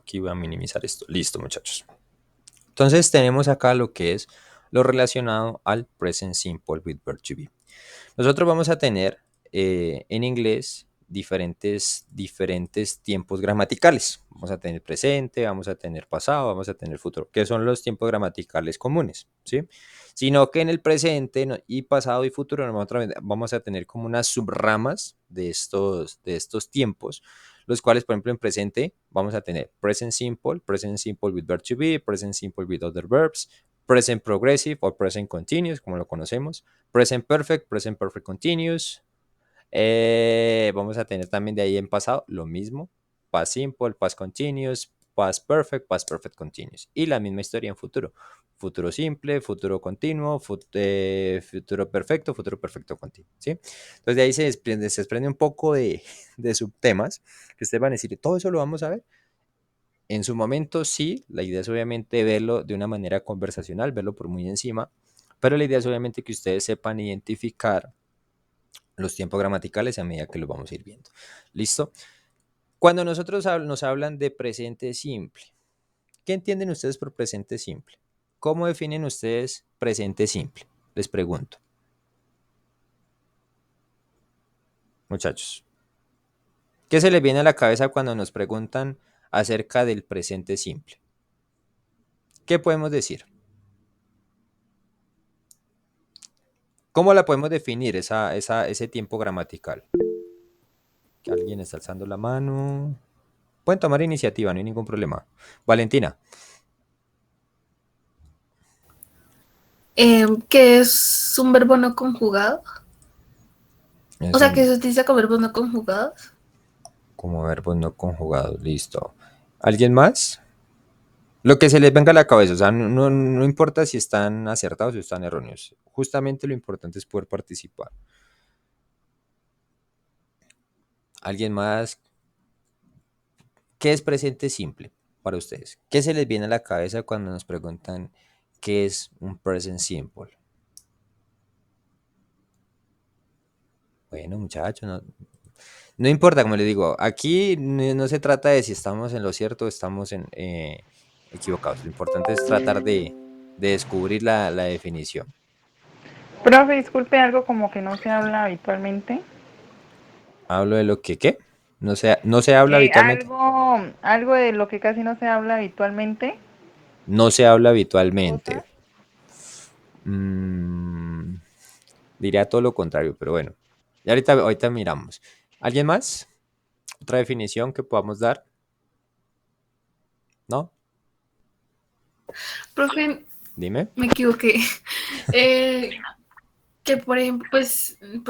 aquí voy a minimizar esto. Listo, muchachos. Entonces tenemos acá lo que es lo relacionado al present simple with verb to be. Nosotros vamos a tener en inglés diferentes tiempos gramaticales. Vamos a tener presente, vamos a tener pasado, vamos a tener futuro, que son los tiempos gramaticales comunes, ¿sí? Sino que en el presente y pasado y futuro vamos a tener como unas subramas de estos tiempos, los cuales, por ejemplo, en presente vamos a tener present simple with verb to be, present simple with other verbs, present progressive o present continuous, como lo conocemos, present perfect continuous. Vamos a tener también de ahí en pasado lo mismo, past simple, past continuous, past perfect continuous. Y la misma historia en futuro. Futuro simple, futuro continuo, futuro perfecto continuo, ¿sí? Entonces de ahí se desprende un poco de subtemas que ustedes van a decir, todo eso lo vamos a ver. En su momento sí, la idea es obviamente verlo de una manera conversacional, verlo por muy encima, pero la idea es obviamente que ustedes sepan identificar los tiempos gramaticales a medida que los vamos a ir viendo. ¿Listo? Cuando nosotros nos hablan de presente simple, ¿qué entienden ustedes por presente simple? ¿Cómo definen ustedes presente simple? Les pregunto, muchachos. ¿Qué se les viene a la cabeza cuando nos preguntan acerca del presente simple? ¿Qué podemos decir? ¿Cómo la podemos definir ese tiempo gramatical? Que alguien está alzando la mano. Pueden tomar iniciativa, no hay ningún problema. Valentina. Que es un verbo no conjugado. O Es sea, que un se utiliza con verbos no conjugados. como verbos no conjugados, listo. ¿Alguien más? Lo que se les venga a la cabeza, o sea, no importa si están acertados o están erróneos. Justamente lo importante es poder participar. ¿Alguien más? ¿Qué es presente simple para ustedes? ¿Qué se les viene a la cabeza cuando nos preguntan qué es un present simple? Bueno, muchachos, no importa, como les digo, aquí no se trata de si estamos en lo cierto o estamos equivocados. Lo importante es tratar de descubrir la definición. Profe, disculpe algo como que no se habla habitualmente. Hablo de lo que, ¿qué? No se habla habitualmente. Algo de lo que casi no se habla habitualmente. No se habla habitualmente. Cosas. Mm, diría todo lo contrario, pero bueno. Y ahorita miramos. ¿Alguien más? ¿Otra definición que podamos dar? ¿No? Profe, Dime. me equivoqué. Eh, que por ejemplo, pues el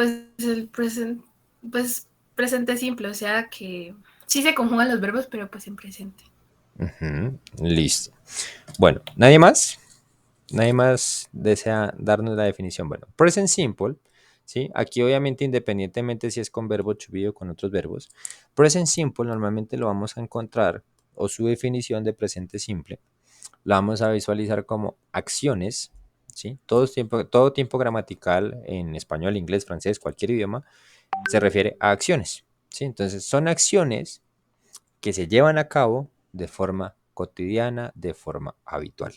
presente, pues presente simple, o sea que sí se conjugan los verbos, pero pues en presente. Ujú, listo. Bueno, ¿nadie más? Nadie más desea darnos la definición. Bueno, present simple, ¿sí? Aquí obviamente independientemente si es con verbo to be o con otros verbos, present simple normalmente lo vamos a encontrar, o su definición de presente simple, la vamos a visualizar como acciones, ¿sí? Todo tiempo gramatical en español, inglés, francés, cualquier idioma, se refiere a acciones, ¿sí? Entonces son acciones que se llevan a cabo de forma cotidiana, de forma habitual.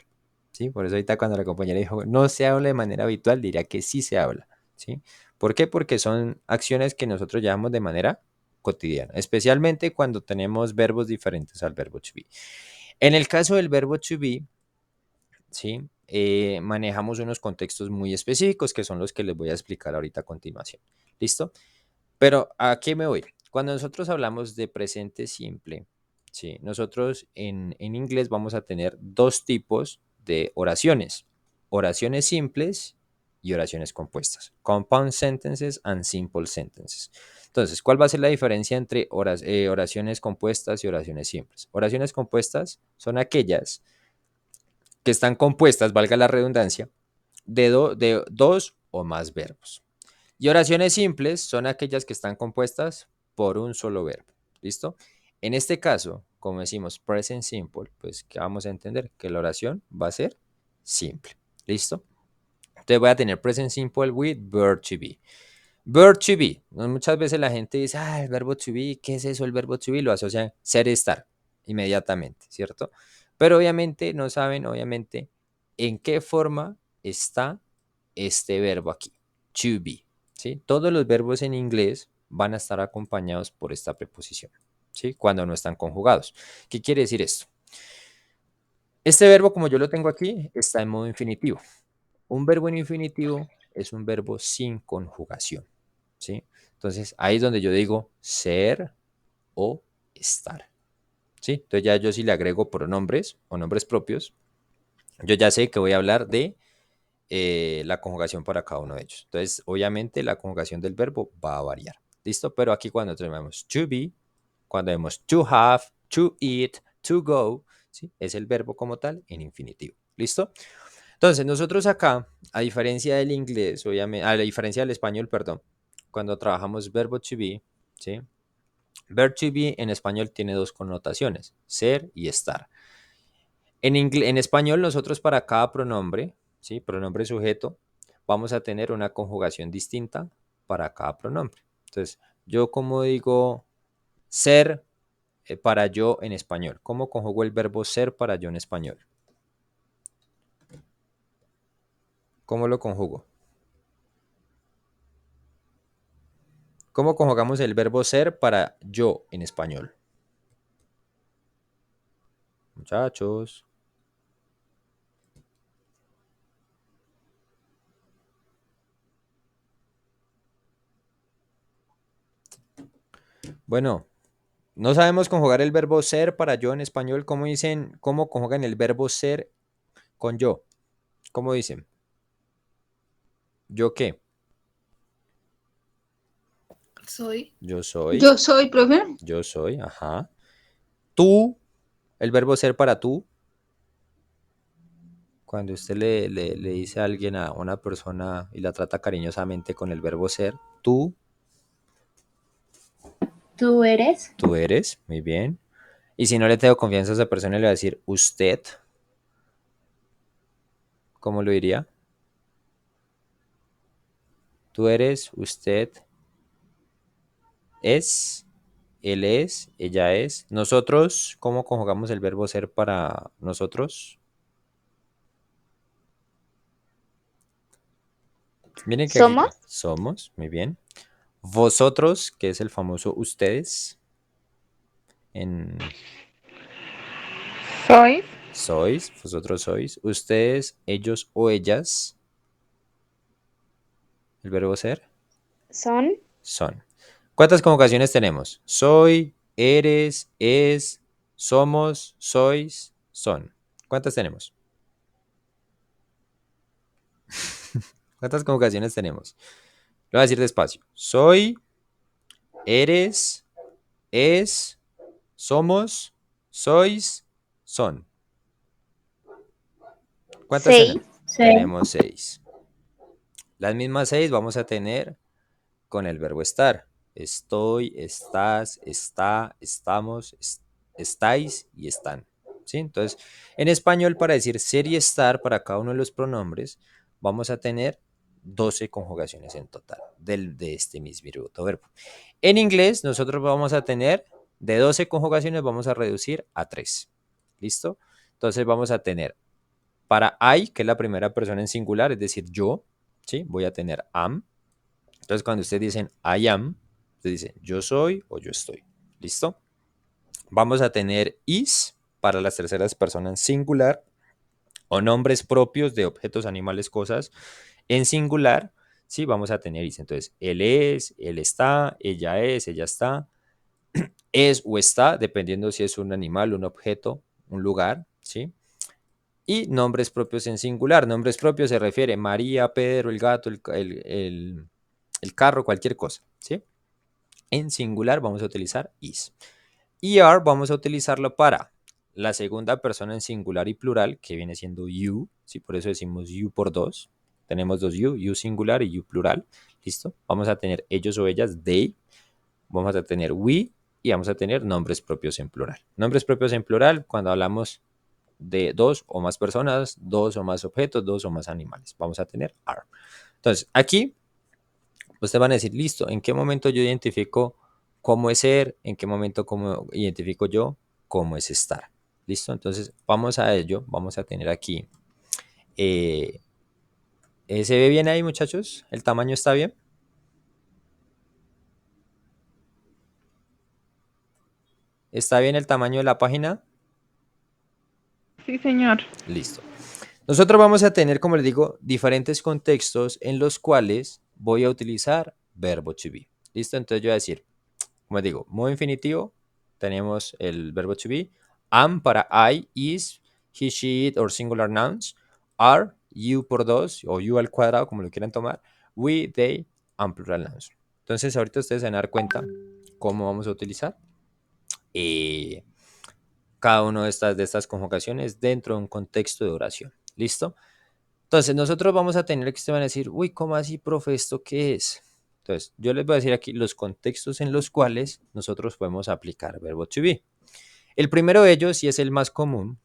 ¿Sí? Por eso ahorita cuando la compañera dijo no se habla de manera habitual, diría que sí se habla. ¿Sí? ¿Por qué? Porque son acciones que nosotros llevamos de manera cotidiana, especialmente cuando tenemos verbos diferentes al verbo to be. En el caso del verbo to be, ¿sí? Manejamos unos contextos muy específicos que son los que les voy a explicar ahorita a continuación. ¿Listo? Pero ¿a qué me voy? Cuando nosotros hablamos de presente simple, ¿sí? Nosotros en inglés vamos a tener dos tipos de oraciones. Oraciones simples y oraciones compuestas. Compound sentences and simple sentences. Entonces, ¿cuál va a ser la diferencia entre oraciones compuestas y oraciones simples? Oraciones compuestas son aquellas que están compuestas, valga la redundancia, de dos o más verbos. Y oraciones simples son aquellas que están compuestas por un solo verbo. ¿Listo? En este caso, como decimos present simple, pues ¿qué vamos a entender? Que la oración va a ser simple. ¿Listo? Entonces voy a tener present simple with verb to be. Verb to be. Muchas veces la gente dice, el verbo to be, ¿qué es eso el verbo to be? Lo asocian ser estar. inmediatamente, ¿cierto? Pero obviamente no saben, obviamente, en qué forma está este verbo aquí, to be, ¿sí? Todos los verbos en inglés van a estar acompañados por esta preposición, ¿sí? Cuando no están conjugados. ¿Qué quiere decir esto? Este verbo, como yo lo tengo aquí, está en modo infinitivo. Un verbo en infinitivo es un verbo sin conjugación, ¿sí? Entonces, ahí es donde yo digo ser o estar, ¿sí? Entonces ya yo si le agrego pronombres o nombres propios, yo ya sé que voy a hablar de la conjugación para cada uno de ellos. Entonces, obviamente, la conjugación del verbo va a variar, ¿listo? Pero aquí cuando tenemos to be, cuando vemos to have, to eat, to go, ¿sí? Es el verbo como tal en infinitivo, ¿listo? Entonces, nosotros acá, a diferencia del inglés, obviamente, a la diferencia del español, perdón, cuando trabajamos verbo to be, ¿sí? Verb to be en español tiene dos connotaciones, ser y estar. En español, nosotros para cada pronombre, ¿sí? Pronombre sujeto, vamos a tener una conjugación distinta para cada pronombre. Entonces, yo como digo ser para yo en español. ¿Cómo conjugo el verbo ser para yo en español? ¿Cómo lo conjugo? ¿Cómo conjugamos el verbo ser para yo en español? Muchachos. Bueno, no sabemos conjugar el verbo ser para yo en español. ¿Cómo dicen? ¿Cómo conjugan el verbo ser con yo? ¿Cómo dicen? ¿Yo qué? Soy. Yo soy. Yo soy, profe. Yo soy, ajá. Tú, el verbo ser para tú. Cuando usted le dice a alguien, a una persona y la trata cariñosamente con el verbo ser, Tú eres. tú eres, muy bien. Y si no le tengo confianza a esa persona, le voy a decir usted, ¿cómo lo diría? Tú eres, usted es, él es, ella es. Nosotros, ¿cómo conjugamos el verbo ser para nosotros? Miren que aquí ¿Somos? somos, muy bien. Vosotros, que es el famoso ustedes, en Sois, sois, vosotros sois, ustedes, ellos o ellas, el verbo ser, Son. son. ¿Cuántas conjugaciones tenemos? Soy, eres, es, somos, sois, son. ¿Cuántas tenemos? ¿Cuántas conjugaciones tenemos? Lo voy a decir despacio. Soy, eres, es, somos, sois, son. ¿Cuántas tenemos? 6. 6. Tenemos 6. Las mismas 6 vamos a tener con el verbo estar. Estoy, estás, está, estamos, estáis y están. ¿Sí? Entonces, en español, para decir ser y estar para cada uno de los pronombres, vamos a tener 12 conjugaciones en total de este mismo verbo. En inglés, nosotros vamos a tener de 12 conjugaciones, vamos a reducir a 3. ¿Listo? Entonces, vamos a tener para I, que es la primera persona en singular, es decir, yo, ¿sí? Voy a tener am. Entonces, cuando ustedes dicen I am, ustedes dicen yo soy o yo estoy. ¿Listo? Vamos a tener is para las terceras personas en singular o nombres propios de objetos, animales, cosas en singular. Sí, vamos a tener is. Entonces, él es, él está, ella es, ella está, es o está, dependiendo si es un animal, un objeto, un lugar, ¿sí? Y nombres propios en singular. Nombres propios se refiere María, Pedro, el gato, el carro, cualquier cosa, ¿sí? En singular vamos a utilizar is. ER vamos a utilizarlo para la segunda persona en singular y plural, que viene siendo you, ¿sí? Por eso decimos you por dos. Tenemos dos you singular y you plural, ¿listo? Vamos a tener ellos o ellas, they. Vamos a tener we y vamos a tener nombres propios en plural. Nombres propios en plural cuando hablamos de dos o más personas, dos o más objetos, dos o más animales. Vamos a tener are. Entonces, aquí ustedes van a decir, listo, ¿en qué momento yo identifico cómo es ser? ¿En qué momento cómo identifico yo cómo es estar. ¿Listo? Entonces, vamos a ello. Vamos a tener aquí. ¿Se ve bien ahí, muchachos? ¿El tamaño está bien? ¿Está bien el tamaño de la página? Sí, señor. Listo. Nosotros vamos a tener, como les digo, diferentes contextos en los cuales voy a utilizar verbo to be. ¿Listo? Entonces yo voy a decir, como les digo, modo infinitivo, tenemos el verbo to be. Am para I, is, he, she, it, or singular nouns. Are, you por dos, o you al cuadrado, como lo quieran tomar. We, they, and plural nouns. Entonces ahorita ustedes se van a dar cuenta cómo vamos a utilizar cada una de estas conjugaciones dentro de un contexto de oración. ¿Listo? Entonces, nosotros vamos a tener que ustedes van a decir, uy, ¿cómo así, profe? ¿Esto qué es? Entonces, yo les voy a decir aquí los contextos en los cuales nosotros podemos aplicar verbo to be. El primero de ellos, y es el más común,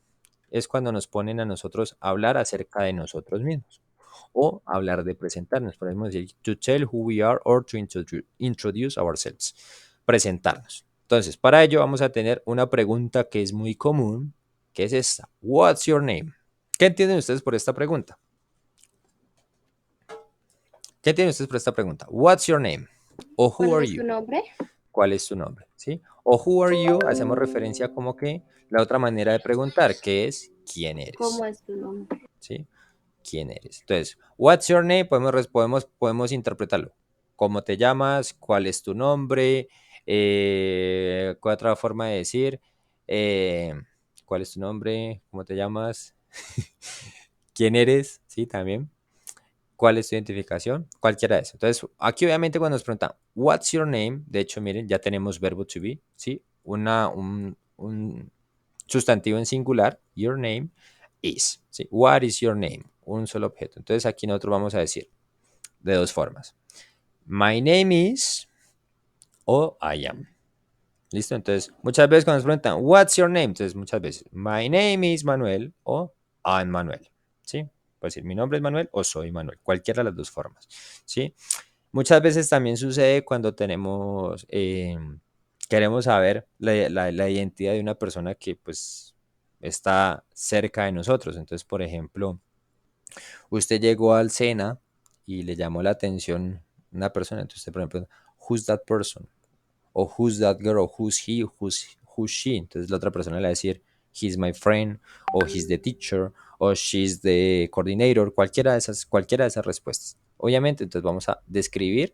es cuando nos ponen a nosotros a hablar acerca de nosotros mismos o hablar de presentarnos. Podemos decir to tell who we are or to introduce ourselves. Presentarnos. Entonces, para ello vamos a tener una pregunta que es muy común, que es esta. What's your name? ¿Qué entienden ustedes por esta pregunta? ¿Qué entienden ustedes por esta pregunta? What's your name? O who ¿Cuál are es you? tu nombre? ¿Cuál es tu nombre? ¿Sí? O who are you, hacemos referencia como que la otra manera de preguntar, que es ¿quién eres? ¿Cómo es tu nombre? ¿Sí? ¿Quién eres? Entonces, what's your name? Podemos interpretarlo. ¿Cómo te llamas? ¿Cuál es tu nombre? ¿Cuál otra forma de decir? ¿Cuál es tu nombre? ¿Cómo te llamas? ¿Quién eres? Sí, también. ¿Cuál es tu identificación? Cualquiera de eso. Entonces, aquí obviamente cuando nos preguntan, what's your name? De hecho, miren, ya tenemos verbo to be, ¿sí? Un sustantivo en singular, your name is, ¿sí? What is your name? Un solo objeto. Entonces, aquí nosotros vamos a decir de dos formas. My name is o I am. ¿Listo? Entonces, muchas veces cuando nos preguntan, what's your name? Entonces, muchas veces, my name is Manuel o I'm Manuel, ¿sí? Puede decir, mi nombre es Manuel o soy Manuel, cualquiera de las dos formas, ¿sí? Muchas veces también sucede cuando queremos saber la identidad de una persona que, pues, está cerca de nosotros. Entonces, por ejemplo, usted llegó al SENA y le llamó la atención una persona, entonces usted, por ejemplo, who's that person? O who's that girl, who's he, who's she. Entonces la otra persona le va a decir, he's my friend, o he's the teacher, o she's the coordinator, cualquiera de esas respuestas. Obviamente, entonces vamos a describir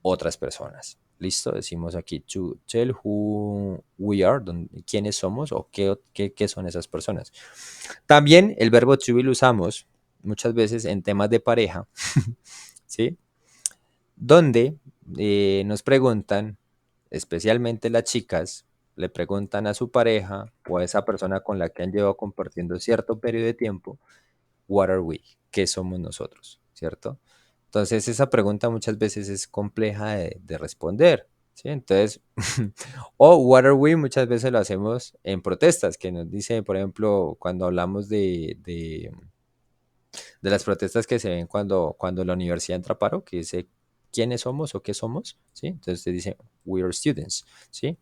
otras personas. ¿Listo? Decimos aquí to tell who we are, quiénes somos o qué son esas personas. También el verbo to be lo usamos muchas veces en temas de pareja, ¿sí? Donde nos preguntan, especialmente las chicas, le preguntan a su pareja o a esa persona con la que han llevado compartiendo cierto periodo de tiempo, what are we? ¿Qué somos nosotros? ¿Cierto? Entonces esa pregunta muchas veces es compleja de responder, ¿sí? Entonces, o what are we muchas veces lo hacemos en protestas, que nos dice, por ejemplo, cuando hablamos de las protestas que se ven cuando la universidad entra a paro, que dice quiénes somos o qué somos, ¿sí? Entonces te dice, we are students, ¿sí?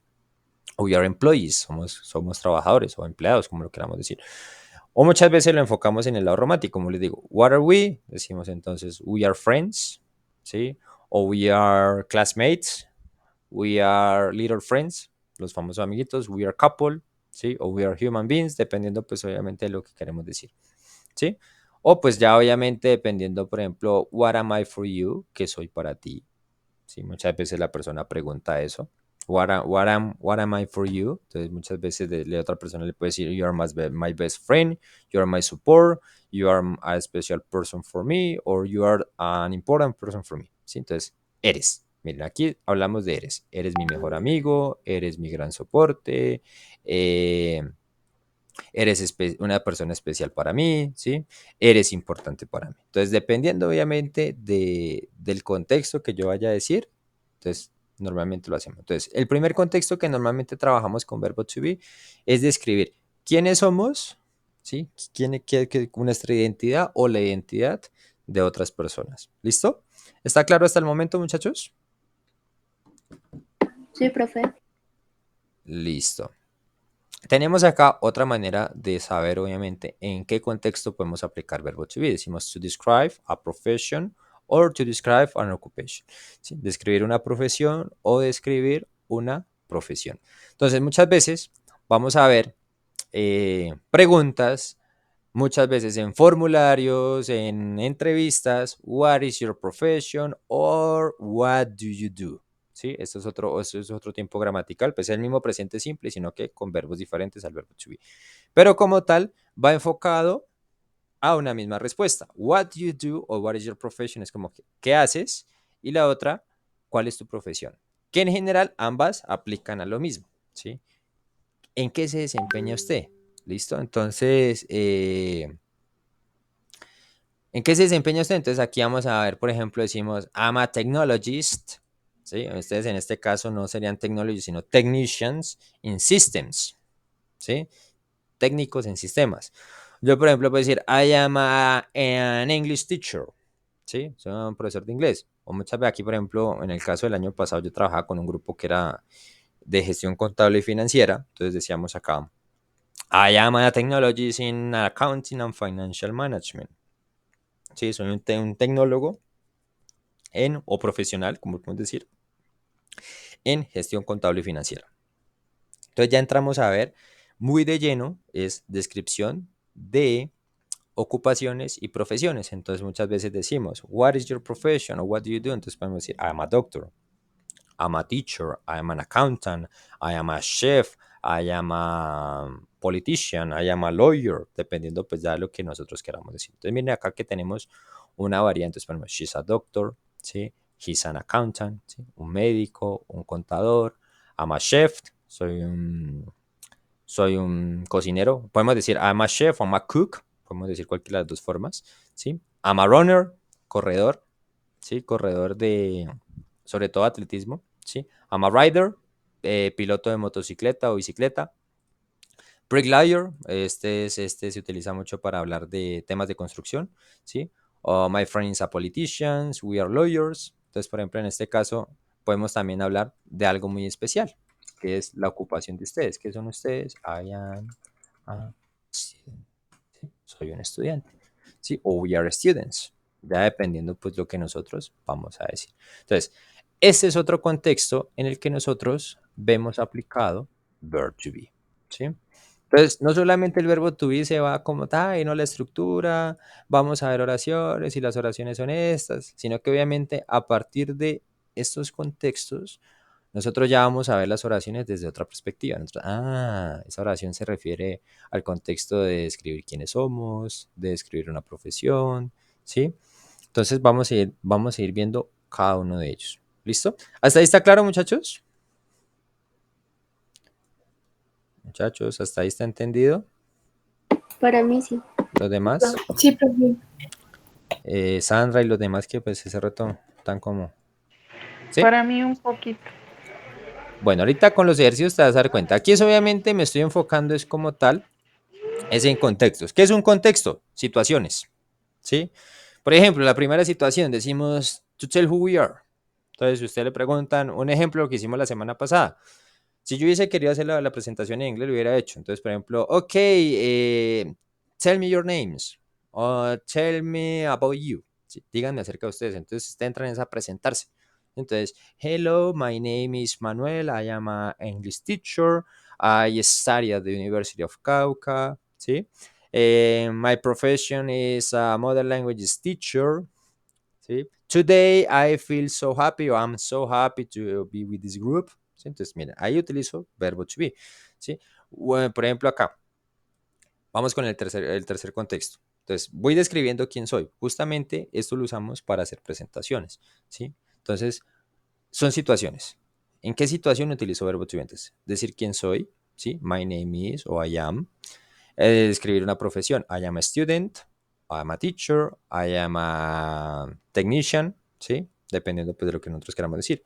We are employees, somos trabajadores o empleados, como lo queramos decir. O muchas veces lo enfocamos en el lado romántico, como les digo, what are we? Decimos entonces, we are friends, ¿sí? O we are classmates, we are little friends, los famosos amiguitos, we are couple, ¿sí? O we are human beings, dependiendo pues obviamente de lo que queremos decir, ¿sí? O pues ya obviamente dependiendo, por ejemplo, what am I for you? ¿Qué soy para ti? ¿Sí? Muchas veces la persona pregunta eso. What am I for you? Entonces muchas veces la otra persona le puede decir, you are my best friend, you are my support, you are a special person for me, or you are an important person for me. ¿Sí? Entonces, eres. Miren, aquí hablamos de eres. Eres mi mejor amigo, eres mi gran soporte, eres una persona especial para mí, ¿sí? Eres importante para mí. Entonces, dependiendo obviamente del contexto que yo vaya a decir, entonces normalmente lo hacemos. Entonces, el primer contexto que normalmente trabajamos con verbo to be es describir quiénes somos, ¿sí? Nuestra identidad o la identidad de otras personas. ¿Listo? ¿Está claro hasta el momento, muchachos? Sí, profe. Listo. Tenemos acá otra manera de saber, obviamente, en qué contexto podemos aplicar verbo to be. Decimos to describe a profession or to describe an occupation. ¿Sí? Describir una profesión o describir una profesión. Entonces, muchas veces vamos a ver preguntas, muchas veces en formularios, en entrevistas, what is your profession or what do you do? ¿Sí? Esto es otro tiempo gramatical, pues es el mismo presente simple, sino que con verbos diferentes al verbo to be. Pero como tal, va enfocado a una misma respuesta. What do you do o what is your profession es como que, ¿qué haces? Y la otra, ¿cuál es tu profesión? Que en general ambas aplican a lo mismo, ¿sí? ¿En qué se desempeña usted? ¿Listo? Entonces, ¿en qué se desempeña usted? Entonces aquí vamos a ver, por ejemplo, decimos, I'm a technologist, ¿sí? Ustedes en este caso no serían technologists, sino technicians in systems, ¿sí? Técnicos en sistemas. Yo, por ejemplo, puedo decir, I am an English teacher, ¿sí? Soy un profesor de inglés. O muchas veces aquí, por ejemplo, en el caso del año pasado, yo trabajaba con un grupo que era de gestión contable y financiera. Entonces decíamos acá, I am a technologist in accounting and financial management. Sí, soy un tecnólogo o profesional, como podemos decir, en gestión contable y financiera. Entonces ya entramos a ver muy de lleno, es descripción de ocupaciones y profesiones. Entonces muchas veces decimos, what is your profession? O what do you do? Entonces podemos decir, I am a doctor, I'm a teacher, I am an accountant, I am a chef, I am a politician, I am a lawyer, dependiendo pues ya de lo que nosotros queramos decir. Entonces miren acá que tenemos una variante, entonces ponemos, she's a doctor, ¿sí? He's an accountant, ¿sí? Un médico, un contador, I'm a chef, soy un cocinero, podemos decir I'm a chef, I'm a cook, podemos decir cualquiera de las dos formas, ¿sí? I'm a runner, corredor, ¿sí? Corredor de, sobre todo atletismo, ¿sí? I'm a rider, piloto de motocicleta o bicicleta. Bricklayer, este se utiliza mucho para hablar de temas de construcción, ¿sí? My friends are politicians, we are lawyers. Entonces, por ejemplo, en este caso, podemos también hablar de algo muy especial, que es la ocupación de ustedes. ¿Qué son ustedes? I am a student. ¿Sí? Soy un estudiante, ¿sí? O we are students, ya dependiendo pues lo que nosotros vamos a decir. Entonces, este es otro contexto en el que nosotros vemos aplicado verb to be, ¿sí? Entonces, no solamente el verbo to be se va como tal, y no la estructura, vamos a ver oraciones y las oraciones son estas, sino que obviamente a partir de estos contextos, nosotros ya vamos a ver las oraciones desde otra perspectiva. Esa oración se refiere al contexto de describir quiénes somos, de describir una profesión, ¿sí? Entonces vamos a ir viendo cada uno de ellos. ¿Listo? ¿Hasta ahí está claro, muchachos? Muchachos, ¿hasta ahí está entendido? Para mí sí. Los demás, Sí, profe. Sandra y los demás que pues ese reto tan como... ¿Sí? Para mí un poquito. Bueno, ahorita con los ejercicios te vas a dar cuenta. Aquí es obviamente me estoy enfocando es como tal, es en contextos. ¿Qué es un contexto? Situaciones, ¿sí? Por ejemplo, la primera situación decimos to tell who we are. Entonces, si usted le preguntan un ejemplo que hicimos la semana pasada. Si yo hubiese querido hacer la presentación en inglés, lo hubiera hecho. Entonces, por ejemplo, ok, tell me your names. O tell me about you. Sí, díganme acerca de ustedes. Entonces, usted entra en esa presentarse. Entonces, hello, my name is Manuel. I am an English teacher. I study at the University of Cauca. ¿Sí? My profession is a modern languages teacher. ¿Sí? Today I feel so happy, or I'm so happy to be with this group. ¿Sí? Entonces, miren, ahí utilizo verbo to be. ¿Sí? Bueno, por ejemplo, acá, vamos con el tercer contexto. Entonces, voy describiendo quién soy. Justamente esto lo usamos para hacer presentaciones. ¿Sí? Entonces, son situaciones. ¿En qué situación utilizo verbo to be? Entonces, decir quién soy, ¿sí? My name is o I am. Describir una profesión. I am a student, I am a teacher, I am a technician, ¿sí? Dependiendo pues, de lo que nosotros queramos decir.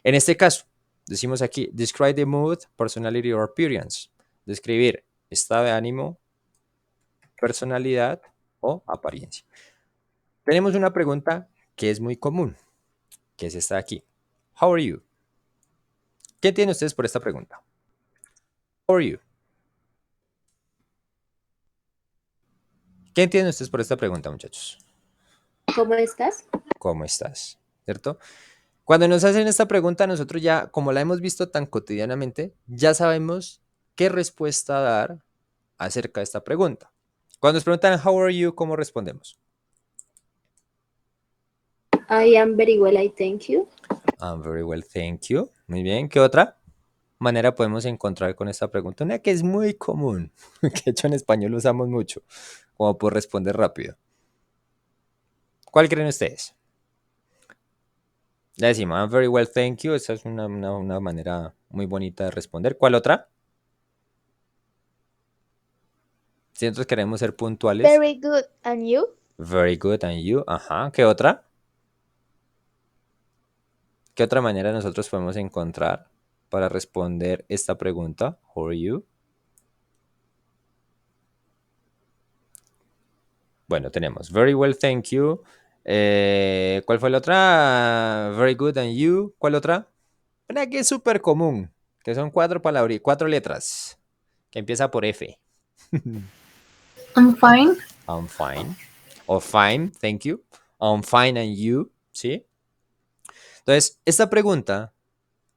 En este caso, decimos aquí, describe the mood, personality or appearance. Describir estado de ánimo, personalidad o apariencia. Tenemos una pregunta que es muy común, que es esta de aquí. How are you? ¿Qué entienden ustedes por esta pregunta? How are you? ¿Qué entienden ustedes por esta pregunta, muchachos? ¿Cómo estás? ¿Cómo estás? ¿Cierto? Cuando nos hacen esta pregunta, nosotros ya, como la hemos visto tan cotidianamente, ya sabemos qué respuesta dar acerca de esta pregunta. Cuando nos preguntan how are you, ¿cómo respondemos? I am very well, I thank you. I'm very well, thank you. Muy bien. ¿Qué otra manera podemos encontrar con esta pregunta? Una que es muy común, que de hecho en español usamos mucho, como por responder rápido. ¿Cuál creen ustedes? Le decimos, I'm very well, thank you. Esa es una manera muy bonita de responder. ¿Cuál otra? Si nosotros queremos ser puntuales. Very good. And you? Very good, and you. Ajá. ¿Qué otra? ¿Qué otra manera nosotros podemos encontrar para responder esta pregunta? How are you? Bueno, tenemos very well, thank you. ¿Cuál fue la otra? Very good, and you. ¿Cuál otra? Una que es súper común, que son cuatro palabras, cuatro letras, que empieza por F. I'm fine. I'm fine. O fine, thank you. I'm fine, and you. ¿Sí? Entonces, esta pregunta,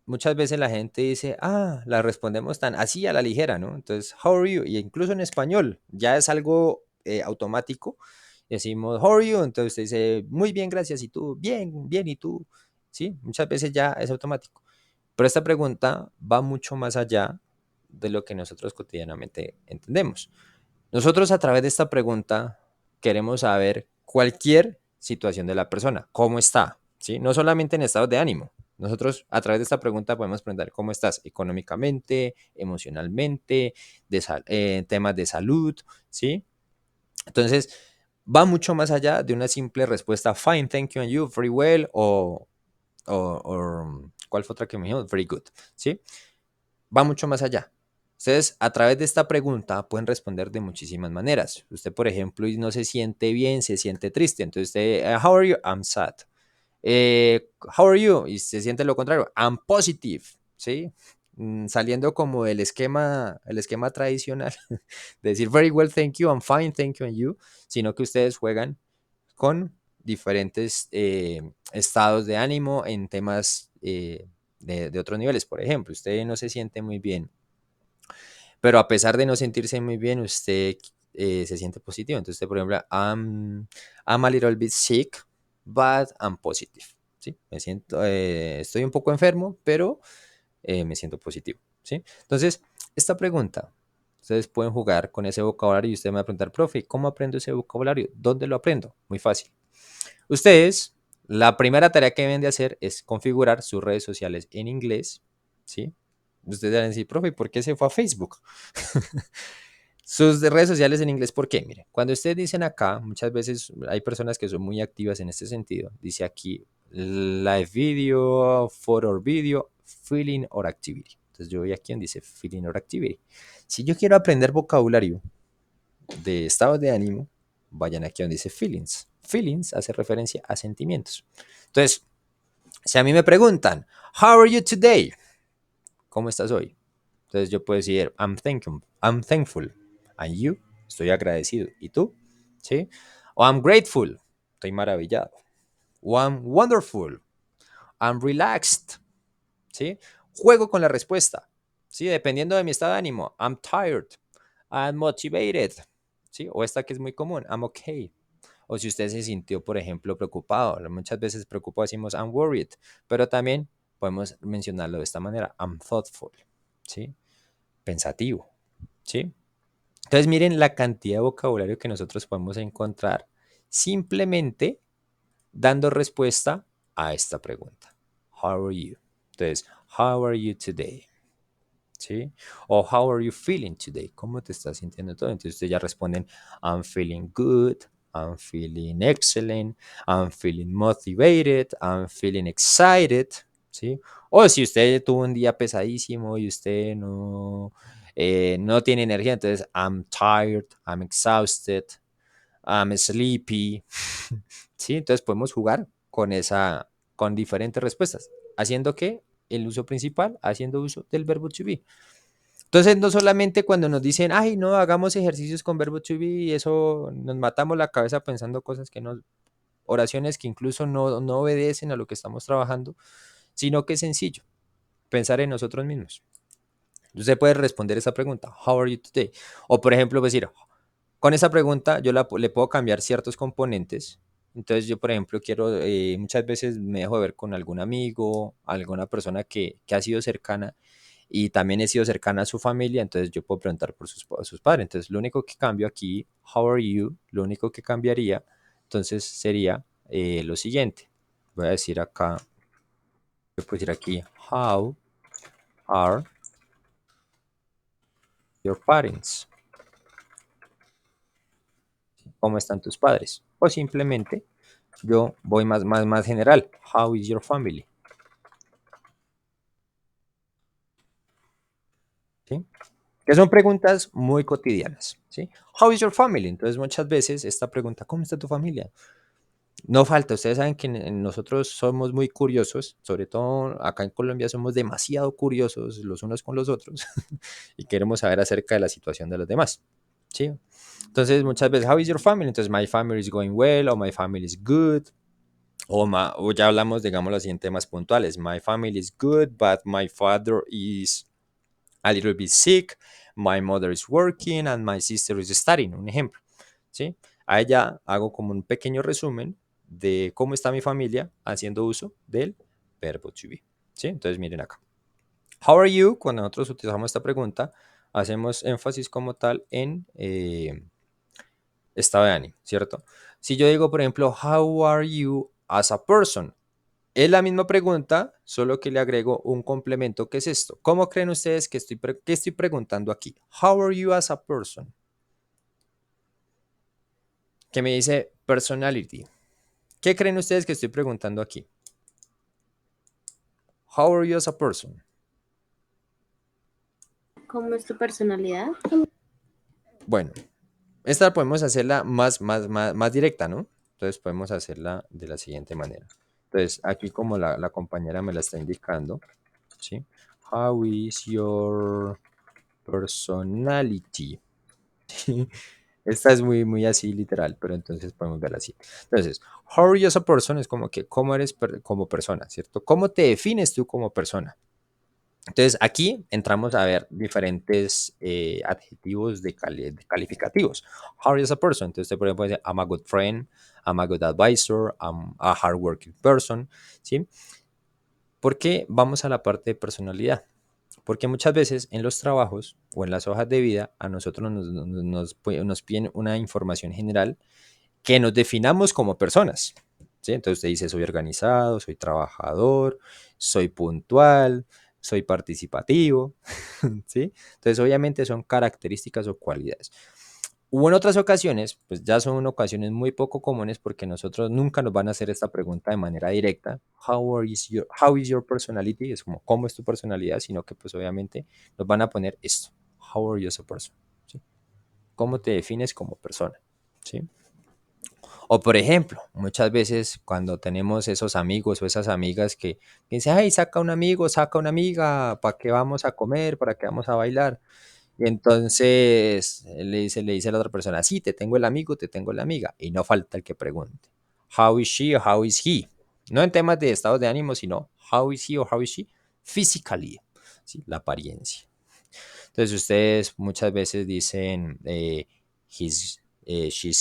muchas veces la gente dice, la respondemos tan así a la ligera, ¿no? Entonces, how are you? Y incluso en español, ya es algo automático. Decimos, how are you? Entonces usted dice, muy bien, gracias. ¿Y tú? Bien, bien. ¿Y tú? Sí, muchas veces ya es automático. Pero esta pregunta va mucho más allá de lo que nosotros cotidianamente entendemos. Nosotros a través de esta pregunta queremos saber cualquier situación de la persona, cómo está, ¿sí? No solamente en estado de ánimo. Nosotros a través de esta pregunta podemos preguntar cómo estás económicamente, emocionalmente, temas de salud, ¿sí? Entonces, va mucho más allá de una simple respuesta, fine, thank you, and you, very well, o ¿cuál fue otra que me dijo? Very good, ¿sí? Va mucho más allá. Ustedes a través de esta pregunta pueden responder de muchísimas maneras. Usted, por ejemplo, no se siente bien, se siente triste. Entonces usted, how are you? I'm sad. How are you? Y se siente lo contrario. I'm positive. ¿Sí? Saliendo como el esquema tradicional de decir very well, thank you, I'm fine, thank you, and you, sino que ustedes juegan con diferentes estados de ánimo en temas de otros niveles. Por ejemplo, usted no se siente muy bien, pero a pesar de no sentirse muy bien, usted se siente positivo. Entonces, usted, por ejemplo, I'm a little bit sick, but I'm positive. ¿Sí? Me siento, estoy un poco enfermo, pero me siento positivo. ¿Sí? Entonces, esta pregunta, ustedes pueden jugar con ese vocabulario y usted me va a preguntar, profe, ¿cómo aprendo ese vocabulario? ¿Dónde lo aprendo? Muy fácil. Ustedes, la primera tarea que deben de hacer es configurar sus redes sociales en inglés, ¿sí? Ustedes van a decir, profe, ¿por qué se fue a Facebook? Sus redes sociales en inglés, ¿por qué? Mire, cuando ustedes dicen acá, muchas veces hay personas que son muy activas en este sentido. Dice aquí, live video, photo or video, feeling or activity. Entonces yo voy aquí donde dice feeling or activity. Si yo quiero aprender vocabulario de estado de ánimo, vayan aquí donde dice feelings. Feelings hace referencia a sentimientos. Entonces, si a mí me preguntan, how are you today? ¿Cómo estás hoy? Entonces yo puedo decir, I'm thankful. And you? Estoy agradecido. ¿Y tú? ¿Sí? O I'm grateful. Estoy maravillado. O I'm wonderful. I'm relaxed. ¿Sí? Juego con la respuesta. ¿Sí? Dependiendo de mi estado de ánimo. I'm tired. I'm motivated. ¿Sí? O esta que es muy común. I'm okay. O si usted se sintió, por ejemplo, preocupado. Muchas veces preocupado decimos I'm worried. Pero también podemos mencionarlo de esta manera. I'm thoughtful. ¿Sí? Pensativo. ¿Sí? Entonces miren la cantidad de vocabulario que nosotros podemos encontrar simplemente dando respuesta a esta pregunta. How are you? Entonces, how are you today? ¿Sí? O how are you feeling today? ¿Cómo te estás sintiendo todo? Entonces ustedes ya responden, I'm feeling good, I'm feeling excellent, I'm feeling motivated, I'm feeling excited, ¿sí? O si usted tuvo un día pesadísimo y usted no tiene energía, entonces I'm tired, I'm exhausted, I'm sleepy, ¿sí? Entonces podemos jugar con diferentes respuestas, haciendo que el uso principal, haciendo uso del verbo to be. Entonces, no solamente cuando nos dicen, ay, no, hagamos ejercicios con verbo to be y eso nos matamos la cabeza pensando cosas que no, oraciones que incluso no obedecen a lo que estamos trabajando, sino que es sencillo, pensar en nosotros mismos. Usted puede responder esa pregunta, how are you today? O por ejemplo, decir, con esa pregunta yo le puedo cambiar ciertos componentes. Entonces yo, por ejemplo, quiero, muchas veces me dejo de ver con algún amigo, alguna persona que ha sido cercana y también he sido cercana a su familia, entonces yo puedo preguntar por sus padres. Entonces lo único que cambio aquí, how are you, lo único que cambiaría, entonces sería lo siguiente. Voy a decir acá, voy a decir aquí, how are your parents? ¿Cómo están tus padres? O simplemente yo voy más general. How is your family? ¿Sí? Que son preguntas muy cotidianas. ¿Sí? How is your family? Entonces muchas veces esta pregunta, ¿cómo está tu familia? No falta, ustedes saben que nosotros somos muy curiosos, sobre todo acá en Colombia somos demasiado curiosos los unos con los otros y queremos saber acerca de la situación de los demás. ¿Sí? Entonces muchas veces, how is your family? Entonces my family is going well o my family is good. O ya hablamos, digámoslo así, en temas puntuales. My family is good, but my father is a little bit sick. My mother is working and my sister is studying. Un ejemplo. ¿Sí? A ella hago como un pequeño resumen de cómo está mi familia haciendo uso del verbo to be. ¿Sí? Entonces miren acá. How are you? Cuando nosotros utilizamos esta pregunta, hacemos énfasis como tal en estado de ánimo, ¿cierto? Si yo digo, por ejemplo, how are you as a person? Es la misma pregunta, solo que le agrego un complemento. ¿Qué es esto? ¿Cómo creen ustedes que qué estoy preguntando aquí? How are you as a person? Que me dice personality. ¿Qué creen ustedes que estoy preguntando aquí? How are you as a person? ¿Cómo es tu personalidad? Bueno, esta podemos hacerla más directa, ¿no? Entonces podemos hacerla de la siguiente manera. Entonces, aquí como la compañera me la está indicando, ¿sí? How is your personality? Esta es muy así literal, pero entonces podemos verla así. Entonces, how are you as a person es como que cómo eres como persona, ¿cierto? ¿Cómo te defines tú como persona? Entonces, aquí entramos a ver diferentes adjetivos de calificativos. How are you as a person? Entonces, usted por ejemplo puede decir, I'm a good friend, I'm a good advisor, I'm a hardworking person, ¿sí? ¿Por qué vamos a la parte de personalidad? Porque muchas veces en los trabajos o en las hojas de vida a nosotros nos piden una información general que nos definamos como personas. ¿Sí? Entonces usted dice, soy organizado, soy trabajador, soy puntual, soy participativo. ¿Sí? Entonces obviamente son características o cualidades. O en otras ocasiones, pues ya son ocasiones muy poco comunes porque nosotros nunca nos van a hacer esta pregunta de manera directa. How is your personality? Es como, ¿cómo es tu personalidad? Sino que pues obviamente nos van a poner esto. How are you as a person? ¿Sí? ¿Cómo te defines como persona? ¿Sí? O por ejemplo, muchas veces cuando tenemos esos amigos o esas amigas que dicen, ay, saca un amigo, saca una amiga, ¿para qué vamos a comer? ¿Para qué vamos a bailar? Y entonces le dice a la otra persona, sí, te tengo el amigo, te tengo la amiga. Y no falta el que pregunte, how is she o how is he? No en temas de estados de ánimo, sino how is he o how is she physically, ¿sí? La apariencia. Entonces ustedes muchas veces dicen, she's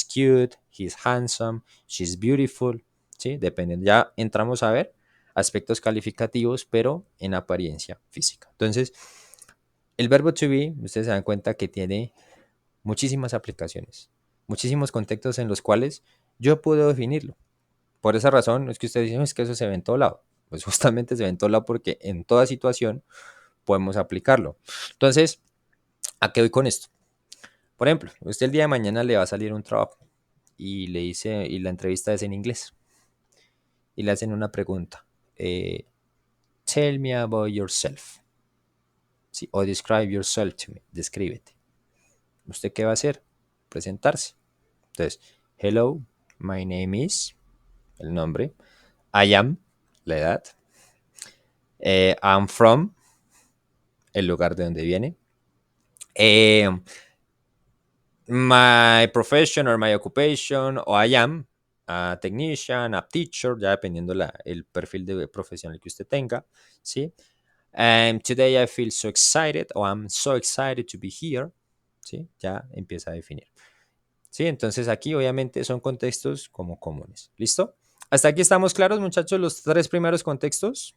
cute, he's handsome, she's beautiful, ¿sí? Dependiendo, ya entramos a ver aspectos calificativos, pero en apariencia física. Entonces, el verbo to be, ustedes se dan cuenta que tiene muchísimas aplicaciones, muchísimos contextos en los cuales yo puedo definirlo. Por esa razón, es que ustedes dicen, es que eso se ve en todo lado. Pues justamente se ve en todo lado porque en toda situación podemos aplicarlo. Entonces, ¿a qué voy con esto? Por ejemplo, usted el día de mañana le va a salir un trabajo y le dice, y la entrevista es en inglés, y le hacen una pregunta. Tell me about yourself. ¿Sí? O describe yourself to me. Descríbete. ¿Usted qué va a hacer? Presentarse. Entonces, hello, my name is, el nombre. I am, la edad. I'm from, el lugar de donde viene. Eh, my profession or my occupation, o I am a technician, a teacher, ya dependiendo el perfil de profesional que usted tenga, ¿sí? Today I feel so excited, o I'm so excited to be here, ¿sí? Ya empieza a definir. ¿Sí? Entonces aquí obviamente son contextos como comunes. ¿Listo? Hasta aquí estamos claros, muchachos, los 3 primeros contextos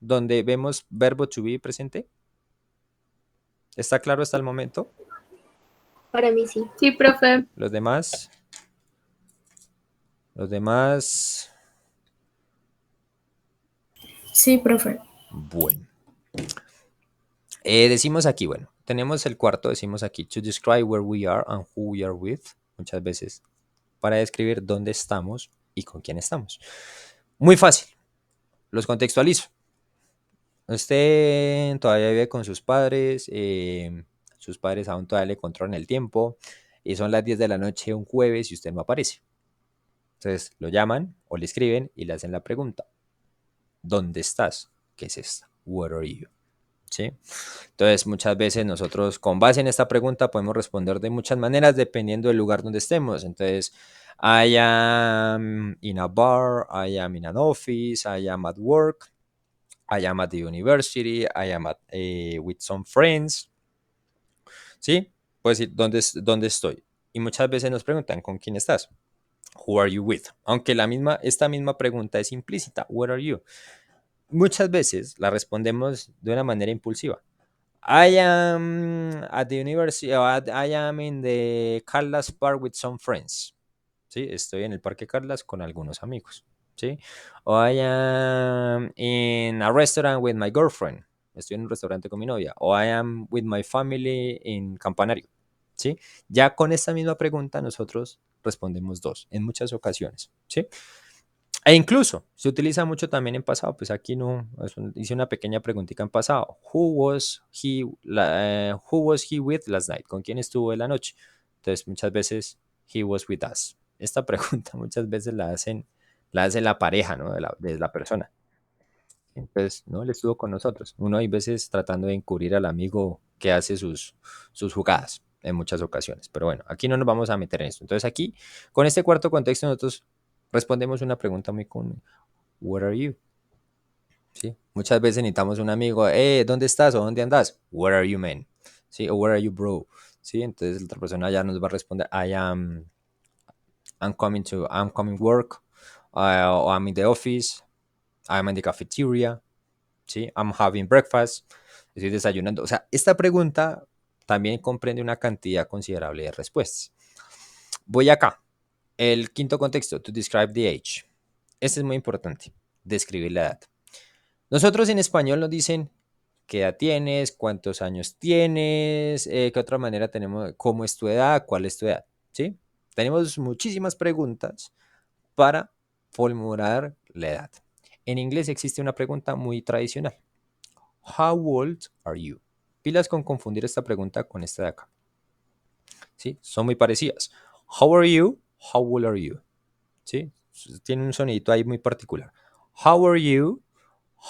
donde vemos verbo to be presente. ¿Está claro hasta el momento? Para mí sí. Sí, profe. Los demás. Los demás. Sí, profe. Bueno. Decimos aquí, bueno, tenemos el cuarto, decimos aquí, to describe where we are and who we are with, muchas veces, para describir dónde estamos y con quién estamos. Muy fácil, los contextualizo. Usted todavía vive con sus padres aún todavía le controlan el tiempo, y son las 10 de la noche un jueves y usted no aparece. Entonces lo llaman o le escriben y le hacen la pregunta, ¿dónde estás? ¿Qué es esta? Where are you? ¿Sí? Entonces, muchas veces nosotros, con base en esta pregunta, podemos responder de muchas maneras dependiendo del lugar donde estemos. Entonces, I am in a bar, I am in an office, I am at work, I am at the university, I am with some friends. ¿Sí? Puedes decir, ¿dónde estoy? Y muchas veces nos preguntan, ¿con quién estás? Who are you with? Aunque esta misma pregunta es implícita, where are you? Muchas veces la respondemos de una manera impulsiva. I am at the university, I am in the Carlas Park with some friends. ¿Sí? Estoy en el Parque Carlas con algunos amigos. ¿Sí? O I am in a restaurant with my girlfriend. Estoy en un restaurante con mi novia. O I am with my family in Campanario. ¿Sí? Ya con esta misma pregunta nosotros respondemos dos en muchas ocasiones. ¿Sí? E incluso se utiliza mucho también en pasado, pues aquí no, hice una pequeña preguntita en pasado. Who was he with last night? ¿Con quién estuvo en la noche? Entonces muchas veces, he was with us. Esta pregunta muchas veces la hace la pareja, ¿no? De la persona. Entonces, no, él estuvo con nosotros. Uno hay veces tratando de encubrir al amigo que hace sus jugadas en muchas ocasiones. Pero bueno, aquí no nos vamos a meter en esto. Entonces aquí, con este cuarto contexto, nosotros respondemos una pregunta muy común. Where are you? ¿Sí? Muchas veces necesitamos un amigo, ¿dónde estás o dónde andas? Where are you, man? ¿Sí? O where are you, bro? ¿Sí? Entonces la otra persona ya nos va a responder, I'm coming work, or I'm in the office, I'm in the cafeteria, ¿sí? I'm having breakfast, estoy desayunando. O sea, esta pregunta también comprende una cantidad considerable de respuestas. Voy acá. El quinto contexto, to describe the age. Este es muy importante, describir la edad. Nosotros en español nos dicen qué edad tienes, cuántos años tienes, qué otra manera tenemos, cómo es tu edad, cuál es tu edad, ¿sí? Tenemos muchísimas preguntas para formular la edad. En inglés existe una pregunta muy tradicional. How old are you? Pilas con confundir esta pregunta con esta de acá. ¿Sí? Son muy parecidas. How are you? How old are you? ¿Sí? Tiene un sonidito ahí muy particular. How are you?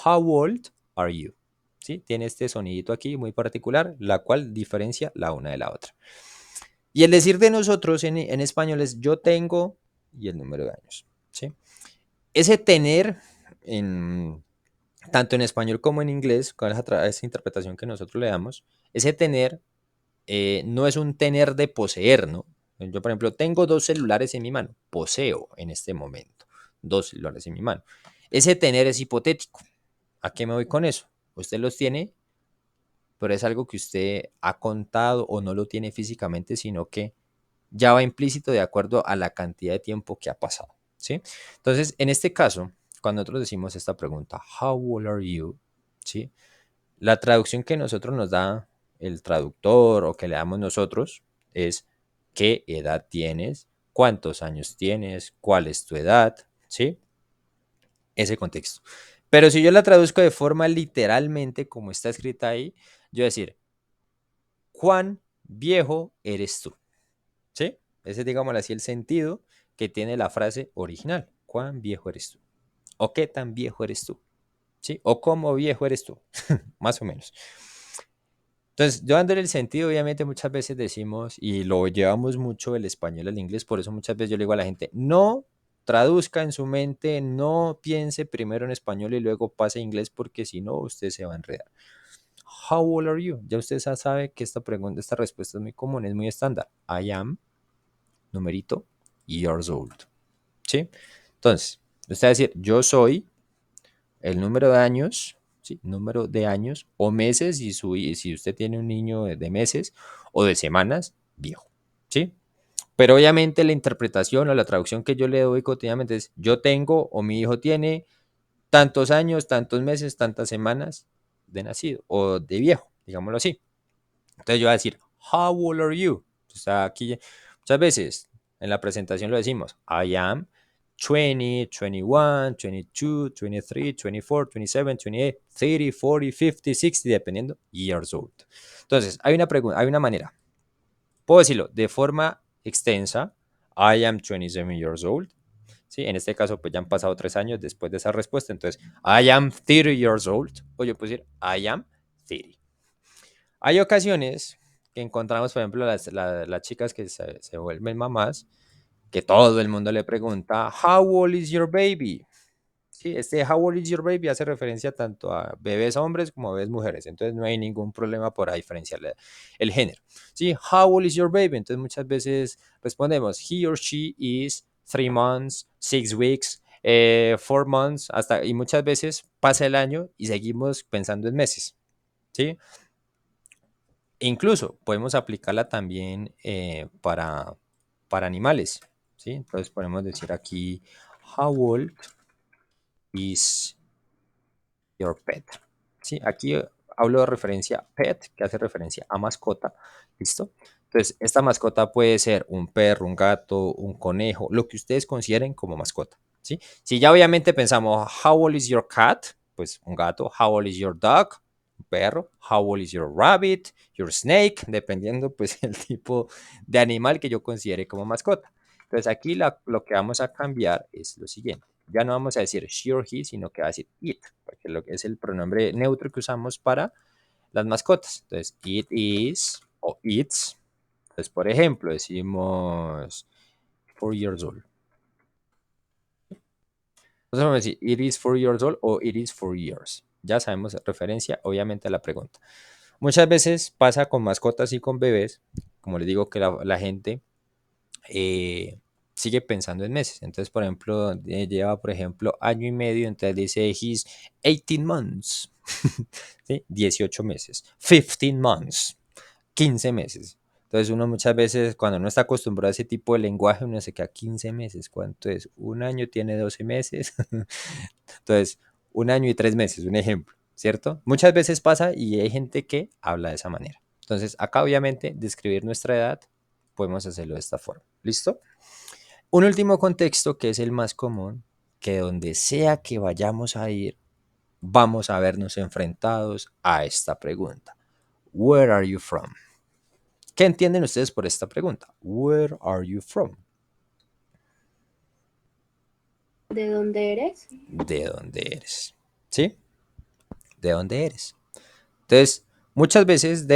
How old are you? ¿Sí? Tiene este sonidito aquí muy particular, la cual diferencia la una de la otra. Y el decir de nosotros en español es yo tengo y el número de años. ¿Sí? Ese tener, tanto en español como en inglés, con esa interpretación que nosotros le damos, ese tener no es un tener de poseer, ¿no? Yo, por ejemplo, tengo 2 celulares en mi mano, poseo en este momento 2 celulares en mi mano. Ese tener es hipotético. ¿A qué me voy con eso? Usted los tiene, pero es algo que usted ha contado o no lo tiene físicamente, sino que ya va implícito de acuerdo a la cantidad de tiempo que ha pasado, ¿sí? Entonces, en este caso, cuando nosotros decimos esta pregunta, how old are you? ¿Sí? La traducción que nosotros nos da el traductor o que le damos nosotros es ¿qué edad tienes? ¿Cuántos años tienes? ¿Cuál es tu edad? ¿Sí? Ese contexto. Pero si yo la traduzco de forma literalmente como está escrita ahí, yo decir, ¿cuán viejo eres tú? ¿Sí? Ese es, digamos así, el sentido que tiene la frase original. ¿Cuán viejo eres tú? ¿O qué tan viejo eres tú? ¿Sí? ¿O cómo viejo eres tú? Más o menos. Entonces, yo dándole el sentido, obviamente muchas veces decimos, y lo llevamos mucho el español al inglés, por eso muchas veces yo le digo a la gente, no traduzca en su mente, no piense primero en español y luego pase a inglés, porque si no, usted se va a enredar. How old are you? Ya usted sabe que esta pregunta, esta respuesta es muy común, es muy estándar. I am, numerito, years old. ¿Sí? Entonces, usted va a decir, yo soy el número de años, ¿sí? Número de años o meses, y si usted tiene un niño de meses o de semanas, viejo, ¿sí? Pero obviamente la interpretación o la traducción que yo le doy cotidianamente es yo tengo o mi hijo tiene tantos años, tantos meses, tantas semanas de nacido o de viejo, digámoslo así. Entonces yo voy a decir, how old are you? O sea, aquí muchas veces en la presentación lo decimos, I am 20, 21, 22, 23, 24, 27, 28, 30, 40, 50, 60, dependiendo, years old. Entonces, hay una pregunta, hay una manera. Puedo decirlo de forma extensa, I am 27 years old. ¿Sí? En este caso, pues ya han pasado 3 años después de esa respuesta. Entonces, I am 30 years old. O yo puedo decir, I am 30. Hay ocasiones que encontramos, por ejemplo, las chicas que se vuelven mamás, que todo el mundo le pregunta, How old is your baby? Sí, este How old is your baby hace referencia tanto a bebés hombres como a bebés mujeres, entonces no hay ningún problema por diferenciar el género. Sí, How old is your baby? Entonces muchas veces respondemos, He or she is 3 months, 6 weeks, 4 months, y muchas veces pasa el año y seguimos pensando en meses. ¿Sí? Incluso podemos aplicarla también para animales, ¿sí? Entonces podemos decir aquí, how old is your pet? ¿Sí? Aquí hablo de referencia a pet, que hace referencia a mascota, ¿listo? Entonces, esta mascota puede ser un perro, un gato, un conejo, lo que ustedes consideren como mascota, ¿sí? Si ya obviamente pensamos, how old is your cat? Pues un gato. How old is your dog? Un perro. How old is your rabbit? Your snake, dependiendo pues el tipo de animal que yo considere como mascota. Entonces aquí lo que vamos a cambiar es lo siguiente. Ya no vamos a decir she or he, sino que va a decir it, porque lo que es el pronombre neutro que usamos para las mascotas. Entonces, it is o it's. Entonces, por ejemplo, decimos 4 years old. Entonces vamos a decir it is 4 years old o it is 4 years. Ya sabemos referencia, obviamente, a la pregunta. Muchas veces pasa con mascotas y con bebés, como les digo, que la gente sigue pensando en meses. Entonces, por ejemplo, lleva, por ejemplo, año y medio, entonces dice, he's 18 months, ¿sí? 18 meses, 15 months, 15 meses. Entonces, uno muchas veces, cuando no está acostumbrado a ese tipo de lenguaje, uno se queda 15 meses. ¿Cuánto es? Un año tiene 12 meses. Entonces, un año y 3 meses, un ejemplo, ¿cierto? Muchas veces pasa y hay gente que habla de esa manera. Entonces, acá obviamente, describir nuestra edad, podemos hacerlo de esta forma. ¿Listo? Un último contexto que es el más común, que donde sea que vayamos a ir, vamos a vernos enfrentados a esta pregunta. Where are you from? ¿Qué entienden ustedes por esta pregunta? Where are you from? ¿De dónde eres? ¿De dónde eres? ¿Sí? ¿De dónde eres? Entonces, muchas veces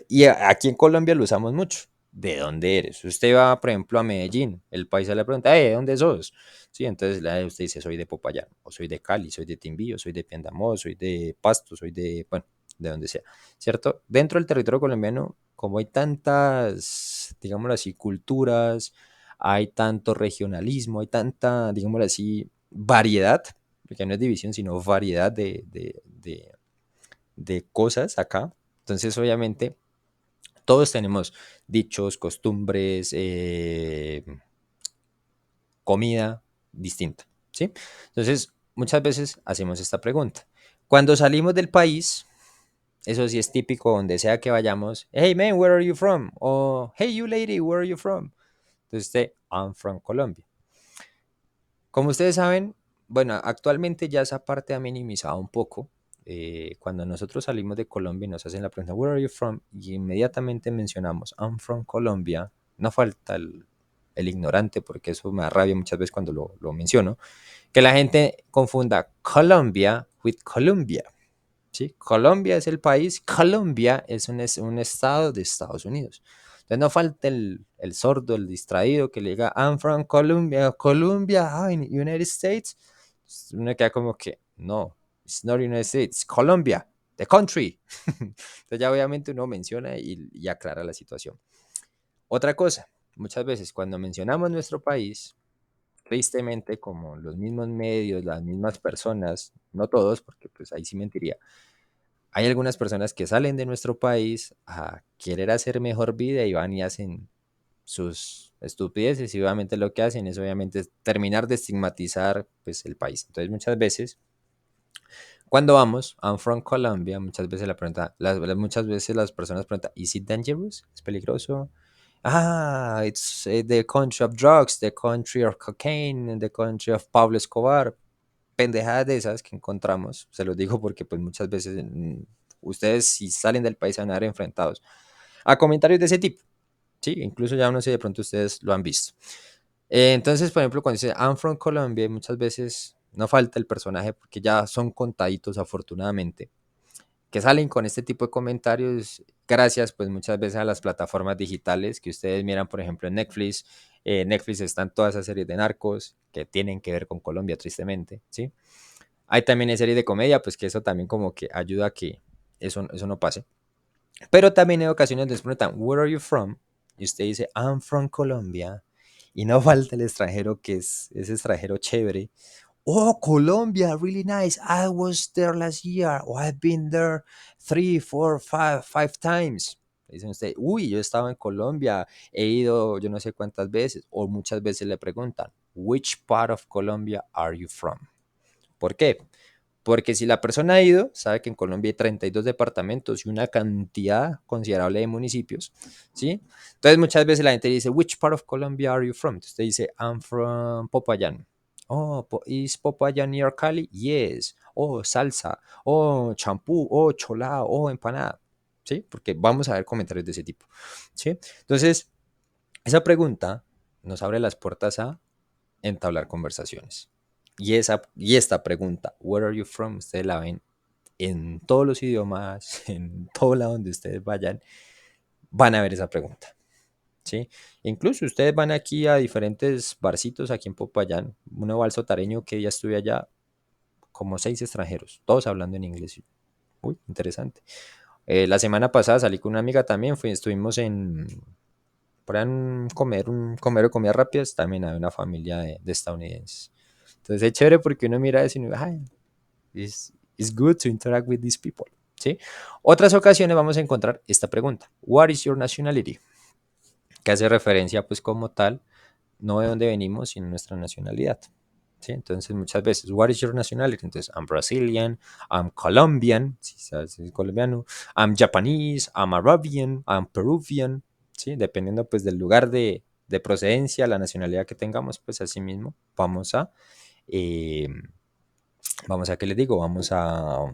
y aquí en Colombia lo usamos mucho. ¿De dónde eres? Usted va, por ejemplo, a Medellín, el paisa le pregunta, ¿de dónde sos? Sí, entonces usted dice, soy de Popayán, o soy de Cali, soy de Timbí, soy de Piendamó, soy de Pasto, soy de, bueno, de donde sea, ¿cierto? Dentro del territorio colombiano, como hay tantas, digámoslo así, culturas, hay tanto regionalismo, hay tanta, digámoslo así, variedad, porque no es división, sino variedad de cosas acá. Entonces, obviamente, todos tenemos dichos, costumbres, comida distinta, ¿sí? Entonces, muchas veces hacemos esta pregunta. Cuando salimos del país, eso sí es típico donde sea que vayamos, hey man, where are you from? O hey you lady, where are you from? Entonces, I'm from Colombia. Como ustedes saben, bueno, actualmente ya esa parte ha minimizado un poco. Cuando nosotros salimos de Colombia y nos hacen la pregunta, Where are you from? Y inmediatamente mencionamos, I'm from Colombia. No falta el ignorante, porque eso me da rabia muchas veces cuando lo menciono, que la gente confunda Colombia with Colombia. ¿sí? Colombia es el país, Colombia es un estado de Estados Unidos. Entonces no falta el sordo, el distraído que le diga, I'm from Colombia, Colombia, in United States. Uno queda como que, no, it's not United States, Colombia, the country. Entonces ya obviamente uno menciona y aclara la situación. Otra cosa, muchas veces cuando mencionamos nuestro país, tristemente, como los mismos medios, las mismas personas, no todos, porque pues ahí sí mentiría, hay algunas personas que salen de nuestro país a querer hacer mejor vida y van y hacen sus estupideces y obviamente lo que hacen es obviamente terminar de estigmatizar pues el país. Entonces muchas veces cuando vamos, I'm from Colombia, muchas veces muchas veces las personas preguntan, ¿Is it dangerous? ¿Es peligroso? Ah, it's the country of drugs, the country of cocaine, the country of Pablo Escobar. Pendejadas de esas que encontramos, se los digo porque pues muchas veces ustedes si salen del país van a ver enfrentados a comentarios de ese tipo, ¿sí? Incluso ya no sé, de pronto ustedes lo han visto. Entonces, por ejemplo, cuando dice I'm from Colombia, muchas veces no falta el personaje porque ya son contaditos afortunadamente que salen con este tipo de comentarios gracias pues muchas veces a las plataformas digitales que ustedes miran, por ejemplo, en Netflix. Netflix están todas esas series de narcos que tienen que ver con Colombia, tristemente, ¿sí? Hay también series de comedia, pues que eso también como que ayuda a que eso no pase. Pero también hay ocasiones donde les preguntan, where are you from? Y usted dice, I'm from Colombia. Y no falta el extranjero que es ese extranjero chévere. Oh, Colombia, really nice. I was there last year. Oh, I've been there 3, 4, 5 times. Dicen usted, uy, yo estaba en Colombia, he ido yo no sé cuántas veces. O muchas veces le preguntan, which part of Colombia are you from? ¿Por qué? Porque si la persona ha ido, sabe que en Colombia hay 32 departamentos y una cantidad considerable de municipios, ¿sí? Entonces muchas veces la gente dice, which part of Colombia are you from? Entonces usted dice, I'm from Popayán. Oh, is Popayán near Cali? Yes. Oh, salsa. Oh, champú. Oh, cholao. Oh, empanada. ¿Sí? Porque vamos a ver comentarios de ese tipo, ¿sí? Entonces, esa pregunta nos abre las puertas a entablar conversaciones. Y esta pregunta, where are you from? Ustedes la ven en todos los idiomas, en todo lado donde ustedes vayan, van a ver esa pregunta, ¿sí? Incluso ustedes van aquí a diferentes barcitos aquí en Popayán, uno va al Sotareño que ya estuve allá, como 6 extranjeros, todos hablando en inglés. Uy, interesante. La semana pasada salí con una amiga también, estuvimos por ahí en un comer de comidas rápidas, también hay una familia de estadounidenses. Entonces es chévere porque uno mira eso y uno, ay, it's good to interact with these people, ¿sí? Otras ocasiones vamos a encontrar esta pregunta, what is your nationality? Que hace referencia pues como tal, no de dónde venimos, sino nuestra nacionalidad, ¿sí? Entonces muchas veces, what is your nationality? Entonces, I'm Brazilian, I'm Colombian, si sabes, es colombiano, I'm Japanese, I'm Arabian, I'm Peruvian, ¿sí? Dependiendo pues del lugar de procedencia, la nacionalidad que tengamos, pues así mismo eh, vamos a, ¿qué les digo? Vamos a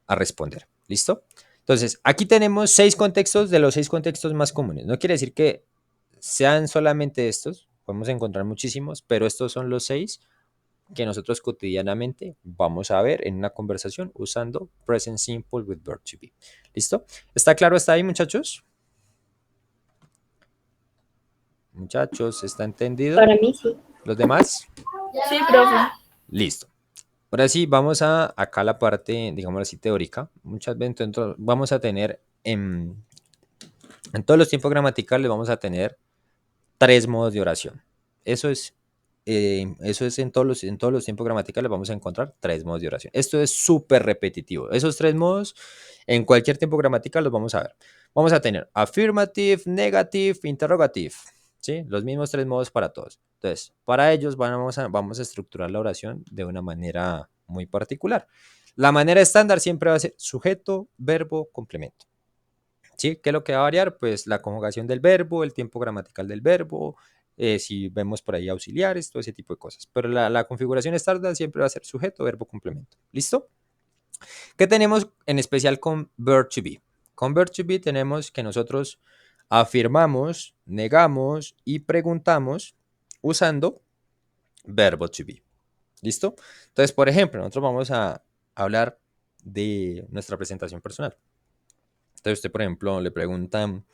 responder. ¿Listo? Entonces, aquí tenemos 6 contextos de los 6 contextos más comunes. No quiere decir que sean solamente estos, podemos encontrar muchísimos, pero estos son los 6 que nosotros cotidianamente vamos a ver en una conversación usando present simple with verb to be. ¿Listo? ¿Está claro hasta ahí, muchachos? Muchachos, ¿está entendido? Para mí sí. ¿Los demás? Sí, profe. Listo. Ahora sí, vamos a acá la parte, digamos así, teórica. Muchas veces entonces, vamos a tener en todos los tiempos gramaticales vamos a tener 3 modos de oración. Eso es en todos los tiempos gramaticales vamos a encontrar 3 modos de oración. Esto es súper repetitivo. Esos 3 modos en cualquier tiempo gramatical los vamos a ver. Vamos a tener affirmative, negative, interrogative. ¿Sí? Los mismos 3 modos para todos. Entonces, para ellos vamos a estructurar la oración de una manera muy particular. La manera estándar siempre va a ser sujeto, verbo, complemento. ¿Sí? ¿Qué es lo que va a variar? Pues la conjugación del verbo, el tiempo gramatical del verbo, si vemos por ahí auxiliares, todo ese tipo de cosas. Pero la configuración estándar siempre va a ser sujeto, verbo, complemento. ¿Listo? ¿Qué tenemos en especial con verb to be? Con verb to be tenemos que nosotros afirmamos, negamos y preguntamos usando verbo to be. ¿Listo? Entonces, por ejemplo, nosotros vamos a hablar de nuestra presentación personal. Entonces usted, por ejemplo, le preguntan,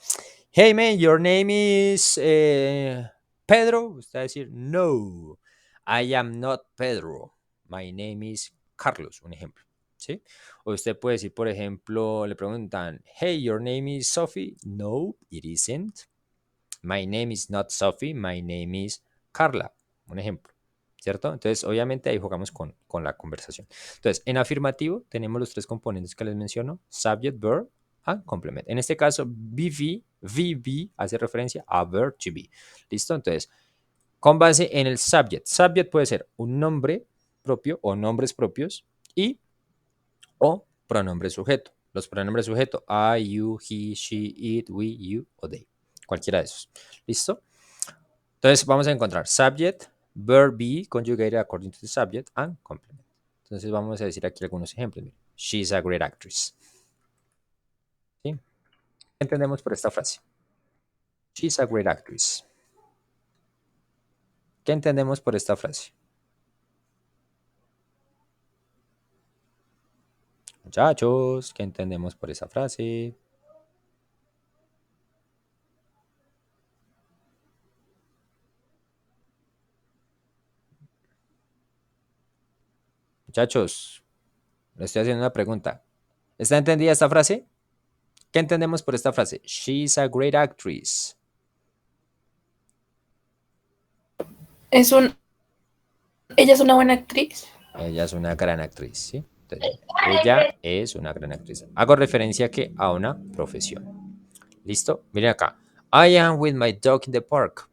hey man, your name is Pedro. Usted va a decir, no, I am not Pedro. My name is Carlos, un ejemplo. ¿Sí? O usted puede decir, por ejemplo, le preguntan, hey, your name is Sophie. No, it isn't. My name is not Sophie. My name is Carla. Un ejemplo. ¿Cierto? Entonces, obviamente ahí jugamos con la conversación. Entonces, en afirmativo tenemos los tres componentes que les menciono, subject, verb, and complement. En este caso, VB hace referencia a verb to be. ¿Listo? Entonces, con base en el subject. Subject puede ser un nombre propio o nombres propios y o pronombre sujeto. Los pronombres sujeto, I, you, he, she, it, we, you o they. Cualquiera de esos. ¿Listo? Entonces, vamos a encontrar subject, verb be conjugated according to the subject and complement. Entonces, vamos a decir aquí algunos ejemplos. She's a great actress. ¿Sí? ¿Qué entendemos por esta frase? She's a great actress. ¿Qué entendemos por esta frase? Muchachos, ¿qué entendemos por esa frase? Muchachos, le estoy haciendo una pregunta. ¿Está entendida esta frase? ¿Qué entendemos por esta frase? She's a great actress. Ella es una buena actriz. Ella es una gran actriz, ¿sí? Entonces, ella es una gran actriz. Hago referencia que a una profesión. ¿Listo? Miren acá. I am with my dog in the park.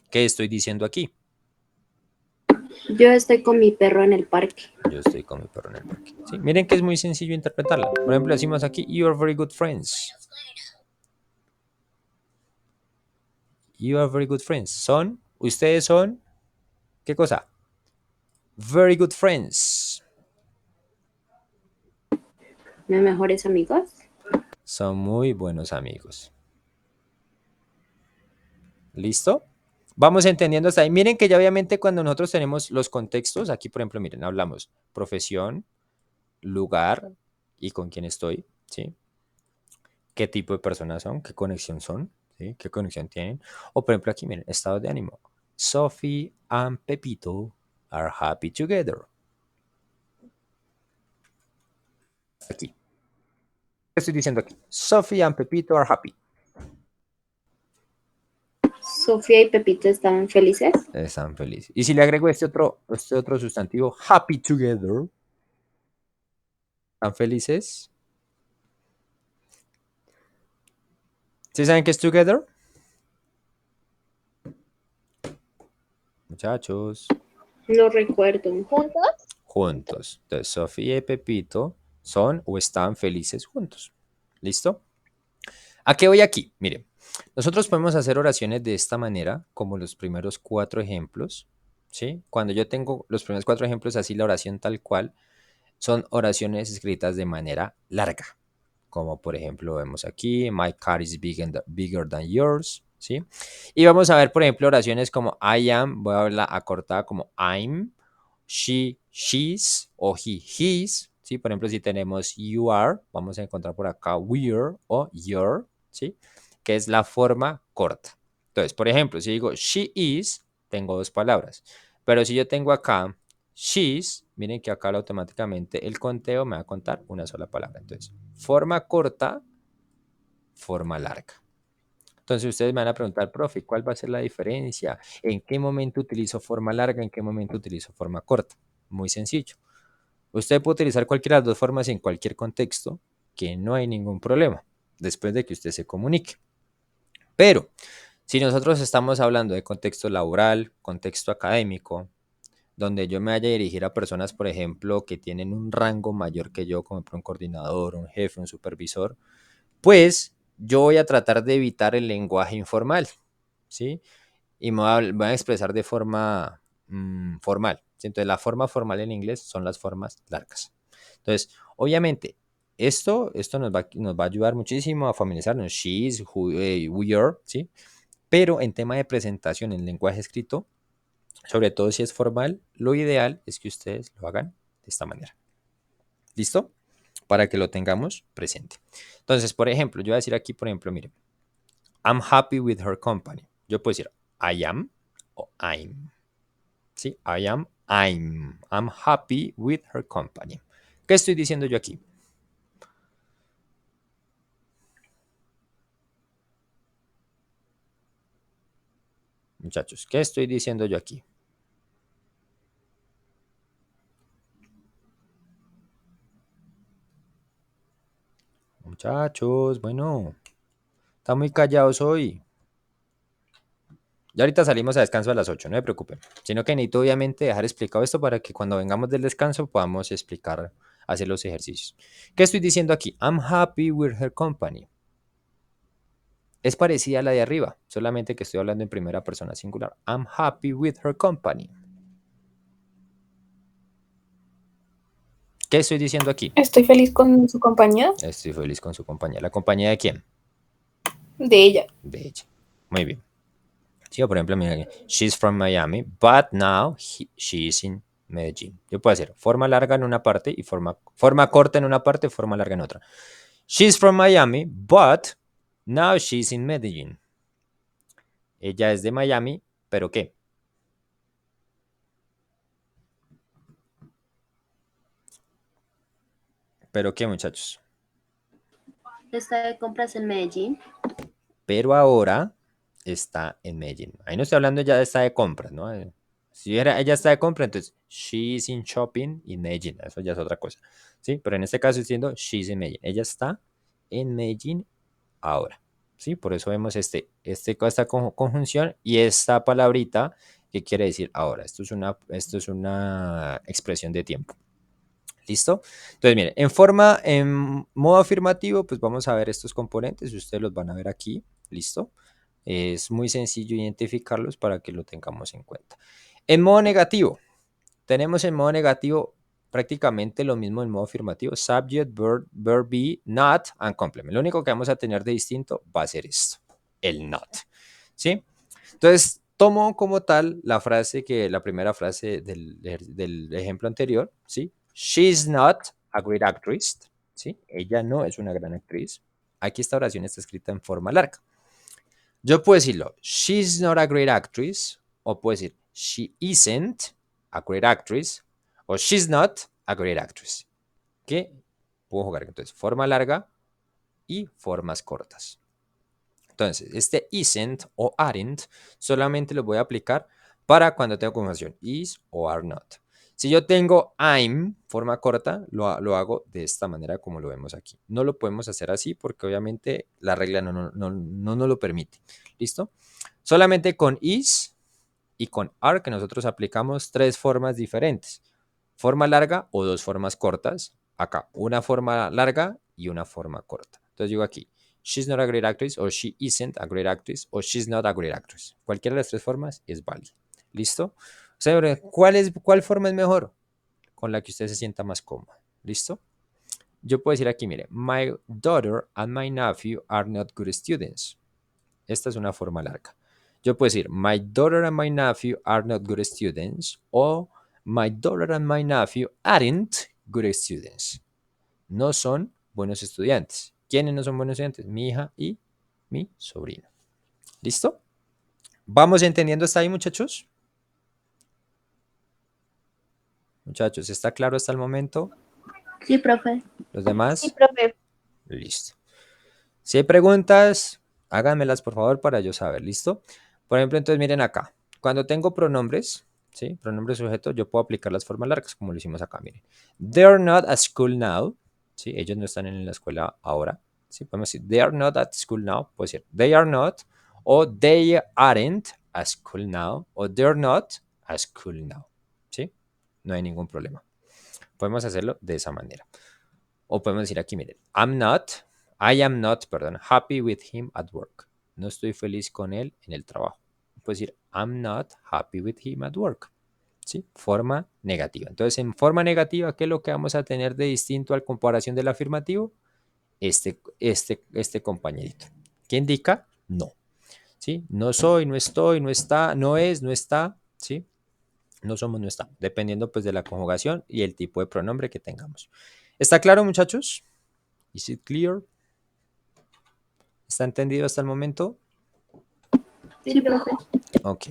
¿Qué estoy diciendo aquí? Yo estoy con mi perro en el parque. Yo estoy con mi perro en el parque. ¿Sí? Miren que es muy sencillo interpretarla. Por ejemplo, decimos aquí, you are very good friends. You are very good friends. Ustedes son, ¿qué cosa? Very good friends. ¿Mis mejores amigos? Son muy buenos amigos. ¿Listo? Vamos entendiendo hasta ahí. Miren que ya obviamente cuando nosotros tenemos los contextos, aquí por ejemplo, miren, hablamos profesión, lugar y con quién estoy, ¿sí? ¿Qué tipo de personas son? ¿Qué conexión son? ¿Sí? ¿Qué conexión tienen? O por ejemplo aquí, miren, estado de ánimo. Sophie and Pepito are happy together. Aquí. ¿Qué estoy diciendo aquí? Sophie and Pepito are happy. ¿Sofía y Pepito estaban felices? Están felices. Y si le agrego este otro sustantivo, happy together, ¿están felices? ¿Sí saben qué es together? Muchachos. No recuerdo. Juntos. Entonces, Sofía y Pepito son o están felices juntos. ¿Listo? ¿A qué voy aquí? Miren, nosotros podemos hacer oraciones de esta manera, como los primeros 4 ejemplos. ¿Sí? Cuando yo tengo los primeros 4 ejemplos, así la oración tal cual, son oraciones escritas de manera larga. Como por ejemplo vemos aquí, my car is bigger than yours, ¿sí? Y vamos a ver, por ejemplo, oraciones como I am, voy a verla acortada como I'm, she, she's o he, his, ¿sí? Por ejemplo, si tenemos you are, vamos a encontrar por acá we're o your, ¿sí? Que es la forma corta. Entonces, por ejemplo, si digo she is, tengo 2 palabras. Pero si yo tengo acá she's, miren que acá automáticamente el conteo me va a contar una sola palabra. Entonces, forma corta, forma larga. Entonces ustedes me van a preguntar, profe, ¿cuál va a ser la diferencia? ¿En qué momento utilizo forma larga? ¿En qué momento utilizo forma corta? Muy sencillo. Usted puede utilizar cualquiera de las 2 formas en cualquier contexto, que no hay ningún problema, después de que usted se comunique. Pero, si nosotros estamos hablando de contexto laboral, contexto académico, donde yo me vaya a dirigir a personas, por ejemplo, que tienen un rango mayor que yo, como un coordinador, un jefe, un supervisor, pues yo voy a tratar de evitar el lenguaje informal, ¿sí? Y voy a expresar de forma formal, ¿sí? Entonces, la forma formal en inglés son las formas largas. Entonces, obviamente, esto nos va a ayudar muchísimo a familiarizarnos. She is, we are, ¿sí? Pero en tema de presentación en lenguaje escrito, sobre todo si es formal, lo ideal es que ustedes lo hagan de esta manera. ¿Listo? Para que lo tengamos presente. Entonces, por ejemplo, yo voy a decir aquí, por ejemplo, mire, I'm happy with her company. Yo puedo decir I am o I'm. ¿Sí? I am, I'm. I'm happy with her company. ¿Qué estoy diciendo yo aquí? Muchachos, ¿qué estoy diciendo yo aquí? Muchachos, bueno, está muy callados hoy. Ya ahorita salimos a descanso a las 8, no se preocupen. Sino que necesito obviamente dejar explicado esto para que cuando vengamos del descanso podamos explicar, hacer los ejercicios. ¿Qué estoy diciendo aquí? I'm happy with her company. Es parecida a la de arriba, solamente que estoy hablando en primera persona singular. I'm happy with her company. ¿Qué estoy diciendo aquí? Estoy feliz con su compañía, Estoy feliz con su compañía. ¿La compañía de quién? de ella. De ella. Muy bien. Sí, o por ejemplo, mira, she's from Miami, but now she's in Medellín. Yo puedo hacer forma larga en una parte y forma corta en una parte, forma larga en otra. She's from Miami, but now she's in Medellín. Ella es de Miami, ¿pero qué? ¿Pero qué, muchachos? Está de compras en Medellín. Pero ahora está en Medellín. Ahí no estoy hablando ya de esta de compras, ¿no? Si ella está de compra, entonces she's in shopping in Medellín. Eso ya es otra cosa. ¿Sí? Pero en este caso estoy diciendo she's in Medellín. Ella está en Medellín ahora. ¿Sí? Por eso vemos esta conjunción y esta palabrita que quiere decir ahora. Esto es una expresión de tiempo. ¿Listo? Entonces, miren, en modo afirmativo, pues vamos a ver estos componentes. Ustedes los van a ver aquí. ¿Listo? Es muy sencillo identificarlos para que lo tengamos en cuenta. En modo negativo, tenemos en modo negativo prácticamente lo mismo en modo afirmativo. Subject, verb be, not, and complement. Lo único que vamos a tener de distinto va a ser esto, el not. ¿Sí? Entonces, tomo como tal la primera frase del ejemplo anterior, ¿sí? She's not a great actress, ¿sí? Ella no es una gran actriz. Aquí esta oración está escrita en forma larga. Yo puedo decirlo, she's not a great actress, o puedo decir, she isn't a great actress, o she's not a great actress. ¿Qué? Puedo jugar entonces forma larga y formas cortas. Entonces, este isn't o aren't solamente lo voy a aplicar para cuando tengo conjugación is o are not. Si yo tengo I'm, forma corta, lo hago de esta manera como lo vemos aquí. No lo podemos hacer así porque obviamente la regla no nos lo permite. ¿Listo? Solamente con is y con are que nosotros aplicamos tres formas diferentes. Forma larga o dos formas cortas. Acá, una forma larga y una forma corta. Entonces digo aquí, she's not a great actress, o she isn't a great actress, o she's not a great actress. Cualquiera de las tres formas es válida. ¿Listo? O sea, ¿cuál forma es mejor? Con la que usted se sienta más cómodo. ¿Listo? Yo puedo decir aquí, mire, my daughter and my nephew are not good students. Esta es una forma larga. Yo puedo decir, my daughter and my nephew are not good students, o my daughter and my nephew aren't good students. No son buenos estudiantes. ¿Quiénes no son buenos estudiantes? Mi hija y mi sobrino. ¿Listo? ¿Vamos entendiendo hasta ahí, muchachos? Muchachos, ¿está claro hasta el momento? Sí, profe. ¿Los demás? Sí, profe. Listo. Si hay preguntas, háganmelas por favor para yo saber, ¿listo? Por ejemplo, entonces miren acá. Cuando tengo pronombres, ¿sí? Pronombre sujeto, yo puedo aplicar las formas largas como lo hicimos acá, miren. They're not at school now, ¿sí? Ellos no están en la escuela ahora, ¿sí? Podemos decir, they are not at school now, puedo decir, they are not, o they aren't at school now, o they're not at school now, ¿sí? No hay ningún problema. Podemos hacerlo de esa manera. O podemos decir aquí, miren, I am not, perdón, happy with him at work. No estoy feliz con él en el trabajo. Puedo decir, I'm not happy with him at work. ¿Sí? Forma negativa. Entonces, en forma negativa, ¿qué es lo que vamos a tener de distinto a la comparación del afirmativo? Este compañerito. ¿Qué indica? No. ¿Sí? No soy, no estoy, no está, no es, no está. ¿Sí? No somos, no está. Dependiendo pues de la conjugación y el tipo de pronombre que tengamos. ¿Está claro, muchachos? Is it clear? ¿Está entendido hasta el momento? Sí, profe. Ok.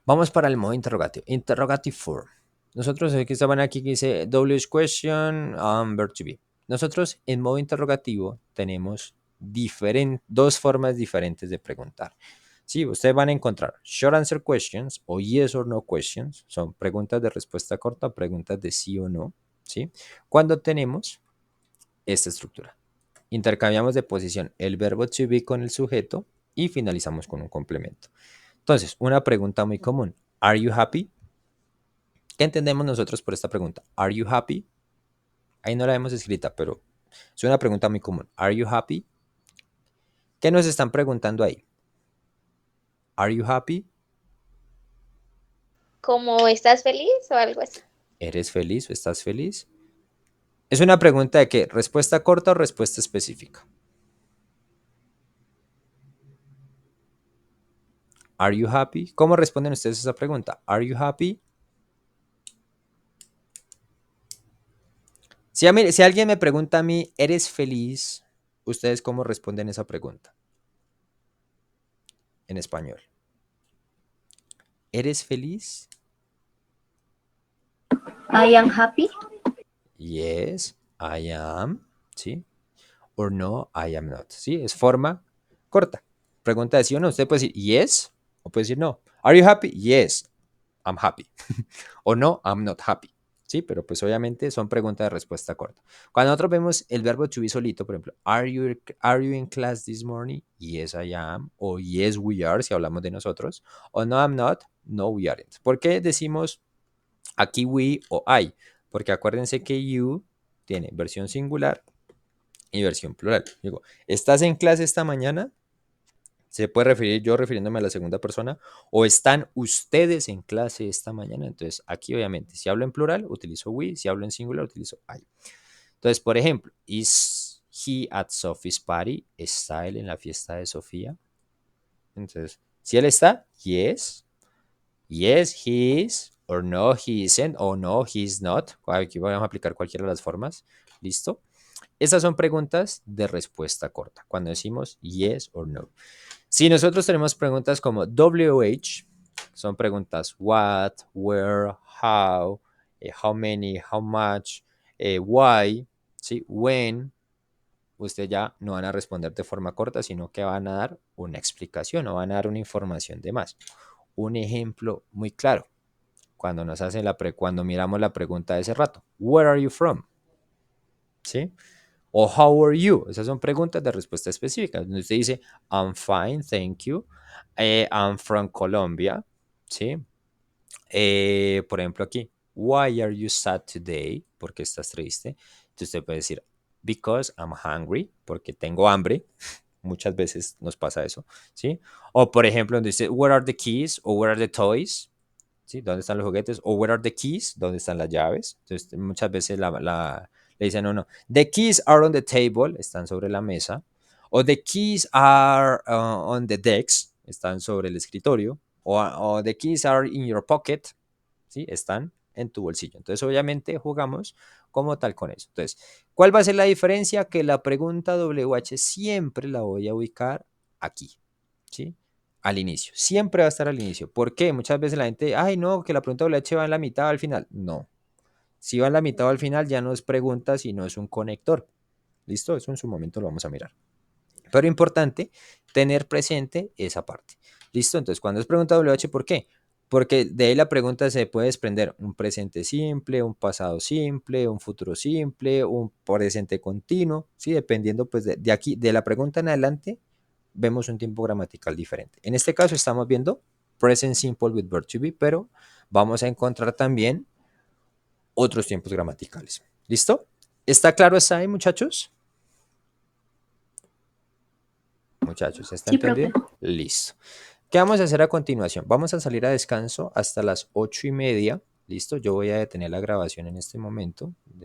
Vamos para el modo interrogativo. Interrogative form. Nosotros aquí estaban aquí que dice WH question, verb to be. Nosotros en modo interrogativo tenemos dos formas diferentes de preguntar. Sí, ustedes van a encontrar short answer questions o yes or no questions. Son preguntas de respuesta corta, preguntas de sí o no. ¿Sí? Cuando tenemos esta estructura. Intercambiamos de posición el verbo to be con el sujeto y finalizamos con un complemento. Entonces, una pregunta muy común. ¿Are you happy? ¿Qué entendemos nosotros por esta pregunta? ¿Are you happy? Ahí no la hemos escrita, pero es una pregunta muy común. ¿Are you happy? ¿Qué nos están preguntando ahí? ¿Are you happy? ¿Cómo estás feliz o algo así? ¿Eres feliz o estás feliz? Es una pregunta de qué, respuesta corta o respuesta específica. ¿Are you happy? ¿Cómo responden ustedes a esa pregunta? ¿Are you happy? Si alguien me pregunta a mí, ¿eres feliz? ¿Ustedes cómo responden esa pregunta? En español. ¿Eres feliz? I am happy. Yes, I am. ¿Sí? Or no, I am not. ¿Sí? Es forma corta. Pregunta de sí o no. Usted puede decir yes o puede decir no. ¿Are you happy? Yes, I'm happy. O no, I'm not happy. ¿Sí? Pero pues obviamente son preguntas de respuesta corta. Cuando nosotros vemos el verbo to be solito, por ejemplo, are you in class this morning? Yes, I am. O yes, we are, si hablamos de nosotros. O no, I'm not. No, we aren't. ¿Por qué decimos aquí we o I? Porque acuérdense que you tiene versión singular y versión plural. Digo, ¿estás en clase esta mañana? Se puede referir yo refiriéndome a la segunda persona, o están ustedes en clase esta mañana. Entonces, aquí obviamente, si hablo en plural, utilizo we, si hablo en singular, utilizo I. Entonces, por ejemplo, is he at Sophie's party? ¿Está él en la fiesta de Sofía? Entonces, si él está, yes. Yes, he is. Or no, he isn't. O no, he is not. Aquí vamos a aplicar cualquiera de las formas. ¿Listo? Esas son preguntas de respuesta corta, cuando decimos yes or no. Si nosotros tenemos preguntas como WH, son preguntas what, where, how many, how much, why, ¿sí? When, usted ya no van a responder de forma corta, sino que van a dar una explicación o van a dar una información de más. Un ejemplo muy claro, cuando nos hacen cuando miramos la pregunta de ese rato, where are you from? ¿Sí? O how are you? Esas son preguntas de respuesta específica. Donde usted dice, I'm fine, thank you. I'm from Colombia. ¿Sí? Por ejemplo, aquí, why are you sad today? ¿Por qué estás triste? Entonces usted puede decir, because I'm hungry, porque tengo hambre. Muchas veces nos pasa eso, ¿sí? O por ejemplo, donde dice, where are the keys? O where are the toys? ¿Sí? ¿Dónde están los juguetes? O where are the keys? ¿Dónde están las llaves? Entonces, muchas veces le dicen, no, the keys are on the table, están sobre la mesa. O the keys are on the desk, están sobre el escritorio. O the keys are in your pocket, ¿sí? Están en tu bolsillo. Entonces, obviamente, jugamos como tal con eso. Entonces, ¿cuál va a ser la diferencia? Que la pregunta WH siempre la voy a ubicar aquí, ¿sí? Al inicio. Siempre va a estar al inicio. ¿Por qué? Muchas veces la gente, ay, no, que la pregunta WH va en la mitad o al final. No. Si va en la mitad o al final, ya no es pregunta, sino es un conector. ¿Listo? Eso en su momento lo vamos a mirar. Pero importante tener presente esa parte. ¿Listo? Entonces, cuando es pregunta WH, ¿por qué? Porque de ahí la pregunta se puede desprender un presente simple, un pasado simple, un futuro simple, un presente continuo, ¿sí? Dependiendo pues de aquí, de la pregunta en adelante, vemos un tiempo gramatical diferente. En este caso estamos viendo present simple with verb to be, pero vamos a encontrar también otros tiempos gramaticales. ¿Listo? ¿Está claro hasta ahí, muchachos? Muchachos, ¿está Sí, entendido? profe. Listo. ¿Qué vamos a hacer a continuación? Vamos a salir a descanso hasta las 8:30. ¿Listo? Yo voy a detener la grabación en este momento.